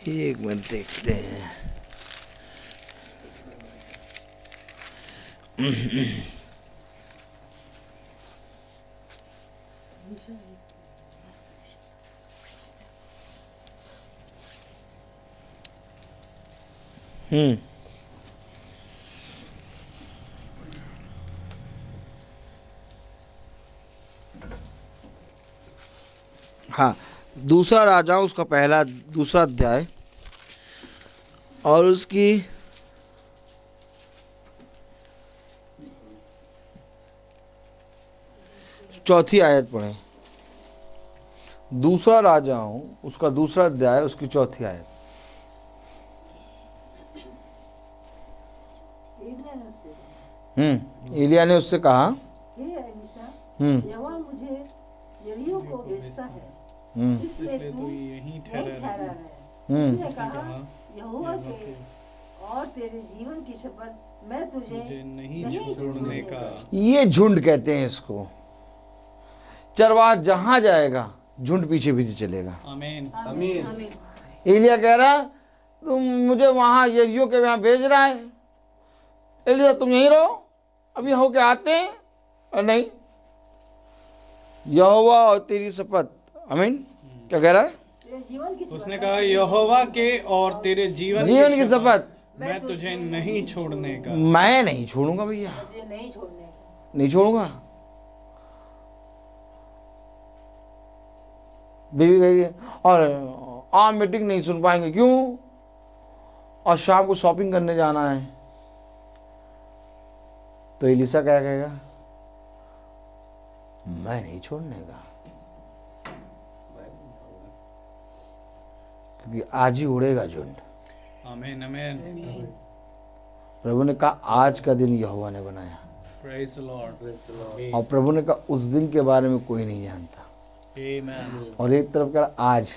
एक मिनट देखते हैं। हाँ, दूसरा राजा उसका पहला दूसरा अध्याय और उसकी 4थी आयत पढ़े। दूसरा राजा हूं उसका दूसरा अध्याय उसकी 4थी आयत। एलिया ने उससे कहा, हे एलीशा, हम्म यहोवा मुझे यरीहो को भेजता है, इसलिए तू यहीं ठहरा रहे। उसने कहा, यहोवा के और तेरे जीवन की शपथ मैं तुझे नहीं छोड़ने का। ये झुंड कहते हैं इसको। चरवाहा जहां जाएगा झुंड पीछे पीछे चलेगा। आमीन। आमीन। एलिया कह रहा तुम मुझे वहां यरीहो के यहाँ भेज रहा है, एलिया तुम यहीं रहो, अभी होके आते हैं। और नहीं, यहोवा और तेरी शपथ, आमीन। क्या कह रहा है? तेरे जीवन की उसने कहा यहोवा के और तेरे जीवन की शपथ मैं तुझे नहीं छोड़ने का। मैं नहीं छोड़ूंगा भैया, मुझे नहीं छोड़ने का। नहीं छोड़ूंगा। बीवी गई है और आम मीटिंग नहीं सुन पाएंगे, क्यों? और शाम को शॉपिंग करने जाना है। तो एलिसा क्या कहेगा? मैं नहीं छोड़ने का, क्योंकि आज ही उड़ेगा झुंड। आमीन आमीन। प्रभु ने कहा आज का दिन यहोवा ने बनाया, प्रेज द लॉर्ड। और प्रभु ने कहा उस दिन के बारे में कोई नहीं जानता। आमीन। और एक तरफ कह रहा आज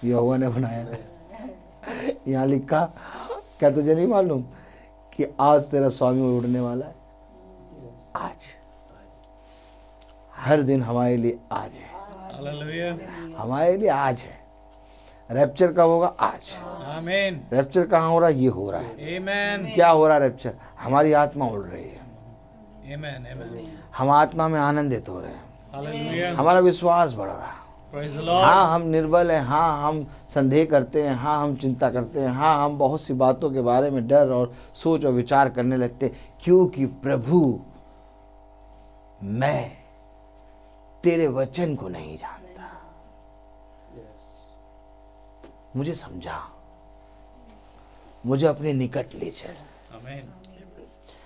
यहोवा ने बनाया। यहाँ लिखा, क्या तुझे नहीं मालूम कि आज तेरा स्वामी उड़ने वाला है? आज, हर दिन हमारे लिए आज है, हालेलुया। हमारे लिए आज है। रैप्चर कब होगा? आज। आमीन। रैप्चर कहाँ हो रहा है? ये हो रहा है। आमीन क्या हो रहा है? रैप्चर, हमारी आत्मा उड़ रही है, आमीन आमीन। हम आत्मा में आनंदित हो रहे हैं, हालेलुया। हमारा विश्वास बढ़ रहा है। Praise the Lord. हाँ हम निर्बल हैं, हाँ हम संदेह करते हैं, हाँ हम चिंता करते हैं, हाँ हम बहुत सी बातों के बारे में डर और सोच और विचार करने लगते हैं, क्योंकि प्रभु मैं तेरे वचन को नहीं जानता। मुझे समझा, मुझे अपने निकट ले चल। आमीन।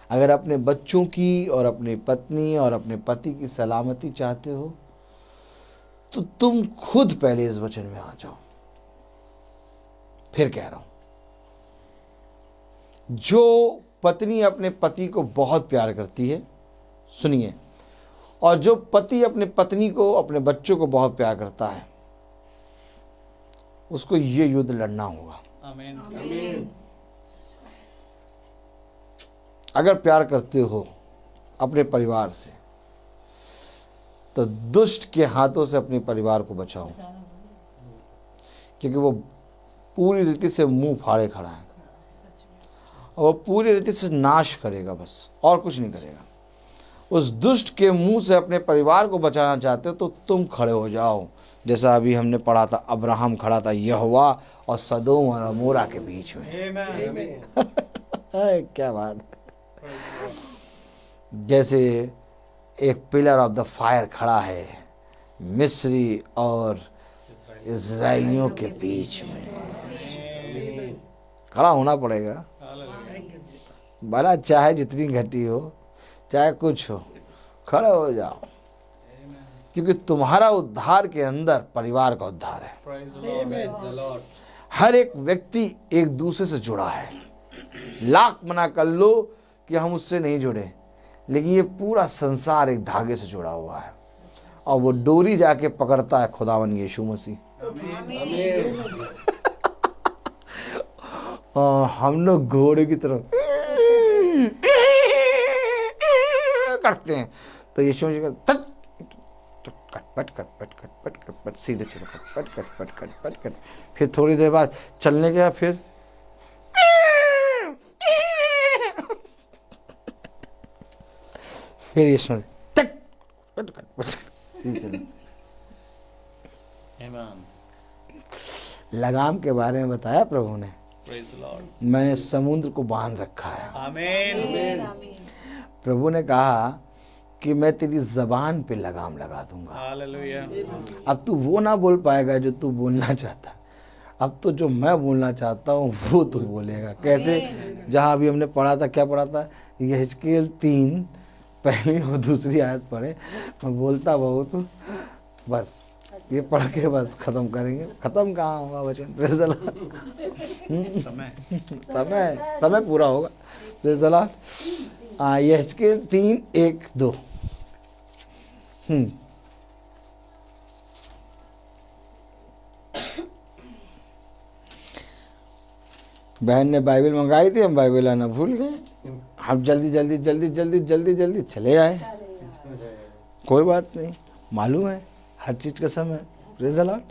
अगर अपने बच्चों की और अपनी पत्नी और अपने पति की सलामती चाहते हो तो तुम खुद पहले इस वचन में आ जाओ। फिर कह रहा हूं, जो पत्नी अपने पति को बहुत प्यार करती है, सुनिए, और जो पति अपने पत्नी को, अपने बच्चों को बहुत प्यार करता है, उसको ये युद्ध लड़ना होगा। आमीन। आमीन। अगर प्यार करते हो अपने परिवार से तो दुष्ट के हाथों से अपने परिवार को बचाओ, क्योंकि वो पूरी रीति से मुंह फाड़े खड़ा है और वो पूरी रीति से नाश करेगा, बस और कुछ नहीं करेगा। उस दुष्ट के मुंह से अपने परिवार को बचाना चाहते हो तो तुम खड़े हो जाओ, जैसा अभी हमने पढ़ा था, अब्राहम खड़ा था यहोवा और सदोम और अमोरा के बीच में। आमीन। क्या बात है। जैसे एक पिलर ऑफ द फायर खड़ा है मिस्री और इजराइलियों के बीच में, खड़ा होना पड़ेगा। भला चाहे जितनी घटी हो, चाहे कुछ हो, खड़े हो जाओ, क्योंकि तुम्हारा उद्धार के अंदर परिवार का उद्धार है। Praise the Lord. हर एक व्यक्ति एक दूसरे से जुड़ा है। लाख मना कर लो कि हम उससे नहीं जुड़े, लेकिन ये पूरा संसार एक धागे से जुड़ा हुआ है और वो डोरी जाके पकड़ता है खुदावन यीशु मसीह। और हम लोग घोड़े की तरह करते हैं, तो यीशु मसीह कट पट कट पट कट पट कट पट, सीधे चलो पट कट पट कट पट कट। फिर थोड़ी देर बाद चलने गया, फिर यीशु मसीह पट कट पट सीधे चलो। आमीन। लगाम के बारे में बताया प्रभु ने, प्रेज द लॉर्ड। मैंने समुद्र को बांध रखा है। आमीन। प्रभु ने कहा कि मैं तेरी जबान पे लगाम लगा दूंगा। हालेलुया। अब तू वो ना बोल पाएगा जो तू बोलना चाहता, अब तो जो मैं बोलना चाहता हूँ वो तू बोलेगा। कैसे? जहाँ अभी हमने पढ़ा था, क्या पढ़ा था? यहेजकेल 3 पहली और दूसरी आयत पढ़े। मैं बोलता बहुत हूँ, बस ये पढ़ के बस खत्म करेंगे। खत्म कहाँ होगा वचन? Praise the Lord. समय पूरा होगा। Praise the Lord. यहेजकेल 3:1-2। बहन ने बाइबल मंगाई थी, हम बाइबल लाना भूल गए। हम जल्दी जल्दी जल्दी जल्दी जल्दी जल्दी चले आए। कोई बात नहीं, मालूम है हर चीज का समय। Praise the Lord.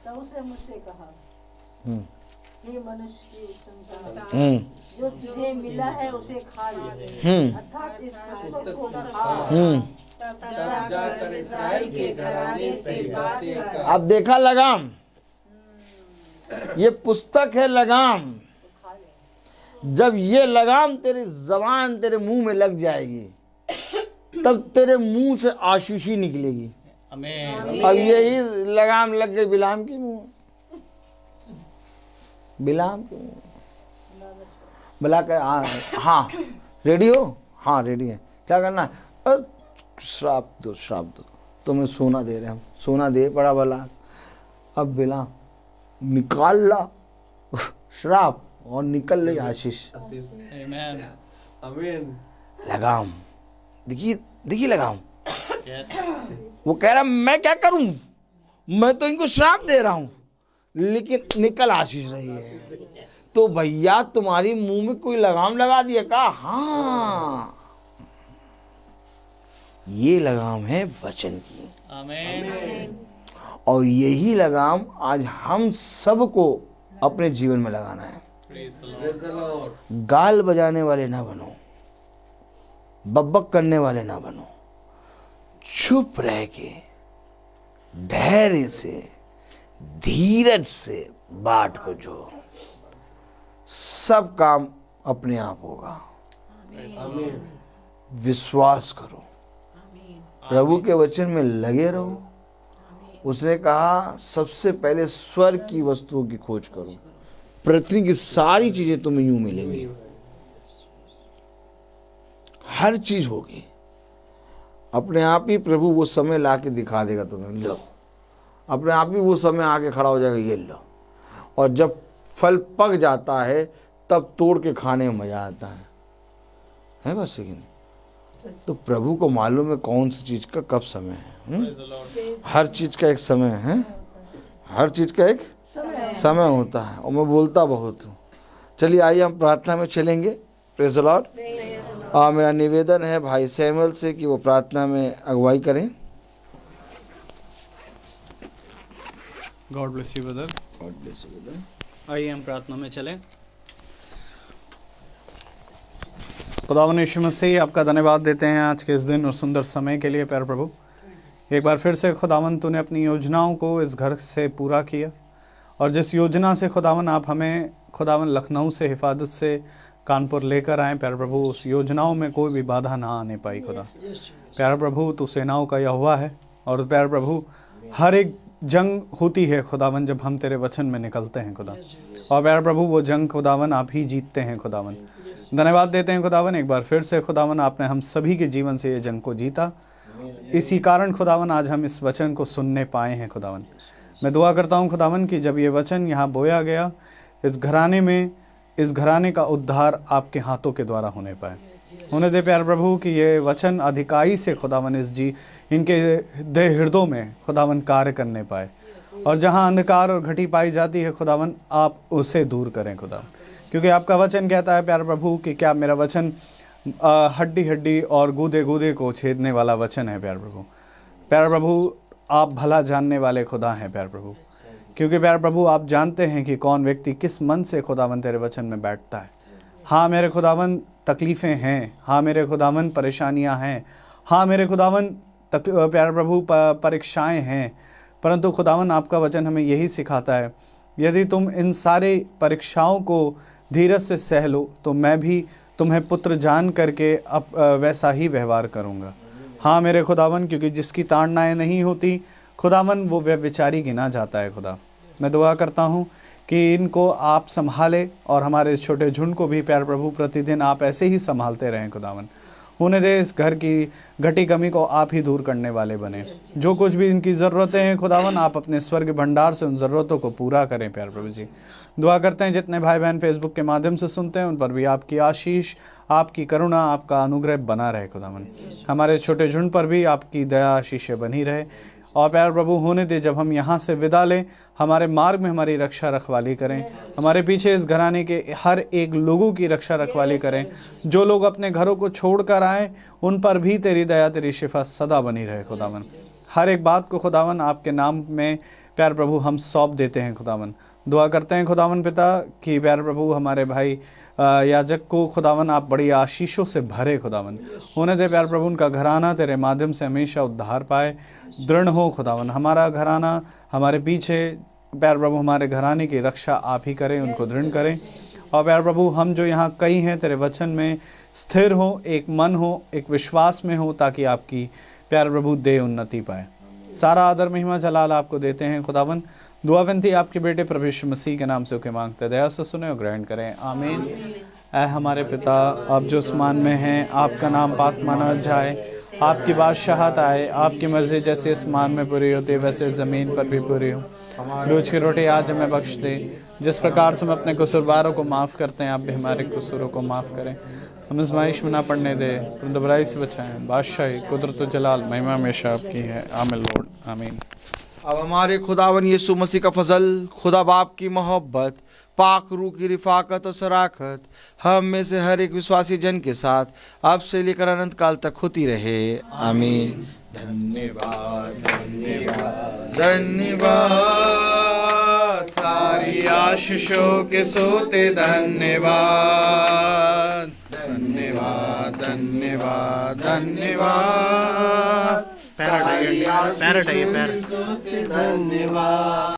तब उसने मुझसे कहा, हम्म, हे मनुष्य के संतान, हम्म, जो तुझे मिला है उसे खा ले, अर्थात इस पुस्तक को खा, तब जाकर इस्राएल के घराने से बातें कर। अब देखा लगाम, ये पुस्तक है लगाम। जब ये लगाम तेरी जबान तेरे मुंह में लग जाएगी तब तेरे मुंह से आशीष ही निकलेगी। आमीन। अब यही लगाम लग गई बिलाम के मुंह, बिलाम के मुंह। बुला कर हाँ रेडी हो, हाँ रेडी है, क्या करना है? श्राप दो, श्राप दो, तुम्हें सोना दे रहे हम, सोना दे बड़ा भला। अब बिलाम निकाल ला श्राप और निकल ले आशीष। आमीन। आमीन। लगाम देखिए, देखिए लगाम। वो कह रहा मैं क्या करूं, मैं तो इनको श्राप दे रहा हूं, लेकिन निकल आशीष रही है। तो भैया तुम्हारी मुंह में कोई लगाम लगा दिया का? हाँ, ये लगाम है वचन की। आमीन। और यही लगाम आज हम सबको अपने जीवन में लगाना है। Praise the Lord. गाल बजाने वाले ना बनो, बब्बक करने वाले ना बनो, चुप रह के धैर्य से धीरज से बात को जो सब काम अपने आप होगा। आमीन। विश्वास करो, प्रभु के वचन में लगे रहो। उसने कहा सबसे पहले स्वर्ग की वस्तुओं की खोज करो, पृथ्वी की सारी चीजें तुम्हें यूं मिलेंगी, हर चीज होगी। अपने आप ही प्रभु वो समय ला के दिखा देगा तुम्हें। लो, अपने आप ही वो समय आके खड़ा हो जाएगा, ये लो। और जब फल पक जाता है तब तोड़ के खाने में मजा आता है बस कि नहीं? तो प्रभु को मालूम है कौन सी चीज का कब समय है। हर चीज का एक समय है, हर चीज का एक समय होता है। और मैं बोलता बहुत हूँ। चलिए आइए हम प्रार्थना में चलेंगे। Praise the Lord. मेरा निवेदन है भाई सैमुअल से कि वो प्रार्थना में अगुवाई करें। God bless you brother. God bless you brother. आइए हम प्रार्थना में चलें। खुदावंद यीशु मसीह, आपका धन्यवाद देते हैं आज के इस दिन और सुंदर समय के लिए। प्यारे प्रभु, एक बार फिर से खुदावंद तूने अपनी योजनाओं को इस घर से पूरा किया, और जिस योजना से खुदावंद आप हमें खुदावंद लखनऊ से हिफाजत से कानपुर लेकर आए प्यारे प्रभु, उस योजनाओं में कोई भी बाधा ना आने पाई। खुदा प्यारे प्रभु, तू सेनाओं का यहोवा है, और प्यारे प्रभु हर एक जंग होती है खुदावंद जब हम तेरे वचन में निकलते हैं खुदा, और प्यारे प्रभु वो जंग खुदावंद आप ही जीतते हैं खुदावंद। धन्यवाद देते हैं खुदावन, एक बार फिर से खुदावन आपने हम सभी के जीवन से ये जंग को जीता। इसी कारण खुदावन आज हम इस वचन को सुनने पाए हैं खुदावन। मैं दुआ करता हूँ खुदावन कि जब ये वचन यहाँ बोया गया इस घराने में, इस घराने का उद्धार आपके हाथों के द्वारा होने पाए। होने दे प्यारे प्रभु कि ये वचन अधिकाई से खुदावन इनके देह हृदयों में खुदावन कार्य करने पाए, और जहाँ अंधकार और घटी पाई जाती है खुदावन आप उसे दूर करें खुदा, क्योंकि आपका वचन कहता है प्यारे प्रभु कि क्या मेरा वचन हड्डी हड्डी और गूदे गूदे को छेदने वाला वचन है प्यारे प्रभु। प्यारे प्रभु आप भला जानने वाले खुदा हैं प्यारे प्रभु, क्योंकि प्यारे प्रभु आप जानते हैं कि कौन व्यक्ति किस मन से खुदावन तेरे वचन में बैठता है। हाँ मेरे खुदावन तकलीफ़ें हैं, हाँ मेरे खुदावन परेशानियाँ हैं, हाँ मेरे खुदावन प्यारे प्रभु परीक्षाएँ हैं, परंतु खुदावन आपका वचन हमें यही सिखाता है यदि तुम इन सारे परीक्षाओं को धीरज से सह लो तो मैं भी तुम्हें पुत्र जान करके अब वैसा ही व्यवहार करूँगा। हाँ मेरे खुदावन, क्योंकि जिसकी ताड़नाएँ नहीं होती खुदावन वो व्यभिचारी गिना जाता है खुदा। मैं दुआ करता हूँ कि इनको आप संभाले, और हमारे छोटे झुंड को भी प्यारे प्रभु प्रतिदिन आप ऐसे ही संभालते रहें खुदावन। होने दे इस घर की घटी कमी को आप ही दूर करने वाले बने। जो कुछ भी इनकी ज़रूरतें हैं खुदावन आप अपने स्वर्ग भंडार से उन ज़रूरतों को पूरा करें प्यारे प्रभु जी। दुआ करते हैं जितने भाई बहन फेसबुक के माध्यम से सुनते हैं उन पर भी आपकी आशीष, आपकी करुणा, आपका अनुग्रह बना रहे खुदावन। हमारे छोटे झुंड पर भी आपकी दया आशीष बनी रहे। और प्यारे प्रभु होने दे जब हम यहाँ से विदा लें हमारे मार्ग में हमारी रक्षा रखवाली करें, हमारे पीछे इस घराने के हर एक लोगों की रक्षा रखवाली करें। जो लोग अपने घरों को छोड़कर आए उन पर भी तेरी दया तेरी शिफा सदा बनी रहे खुदावन। हर एक बात को खुदावन आपके नाम में प्यारे प्रभु हम सौंप देते हैं खुदावन। दुआ करते हैं खुदावन पिता कि प्यारे प्रभु हमारे भाई याजक को खुदावन आप बड़ी आशीषों से भरे खुदावन, होने दे प्यारे प्रभु उनका घराना तेरे माध्यम से हमेशा उद्धार पाए, दृढ़ हो खुदावन। हमारा घराना हमारे पीछे प्यारे प्रभु हमारे घराने की रक्षा आप ही करें, उनको दृढ़ करें। और प्यारे प्रभु हम जो यहाँ कई हैं तेरे वचन में स्थिर हो, एक मन हो, एक विश्वास में हो, ताकि आपकी प्यारे प्रभु दे उन्नति पाए। सारा आदर महिमा जलाल आपको देते हैं खुदावन। दुआ विनती आपके बेटे प्रभु यीशु मसीह के नाम से होके मांगते, दया से सुने और ग्रहण करें, आमीन। ऐ हमारे पिता आप जो आसमान में हैं, आपका नाम पाक माना जाए, आपकी बादशाहत आए, आपकी मर्जी जैसे आसमान में पूरी होती है वैसे ज़मीन पर भी पूरी हो। रोज की रोटी आज हमें बख्श दे, जिस प्रकार से हम अपने कसूरवारों को माफ़ करते हैं आप भी हमारे कसूरों को माफ़ करें। हम आज़माइश में ना पड़ने दे, परंतु बुराई से बचाएं। बादशाही कुदरत व जलाल महिमा हमेशा आपकी है, आमीन लॉर्ड, आमीन। अब हमारे खुदावन यीशु मसीह का फजल, खुदा बाप की मोहब्बत, पाक रूह की रिफाकत और शराकत हम में से हर एक विश्वासी जन के साथ अब से लेकर अनंत काल तक होती रहे, आमीन। धन्यवाद धन्यवाद धन्यवाद, सारी आशीषों के सोते धन्यवाद धन्यवाद धन्यवाद धन्यवाद। पैर हटाइए, पैर हटाइए, पैर। धन्यवाद।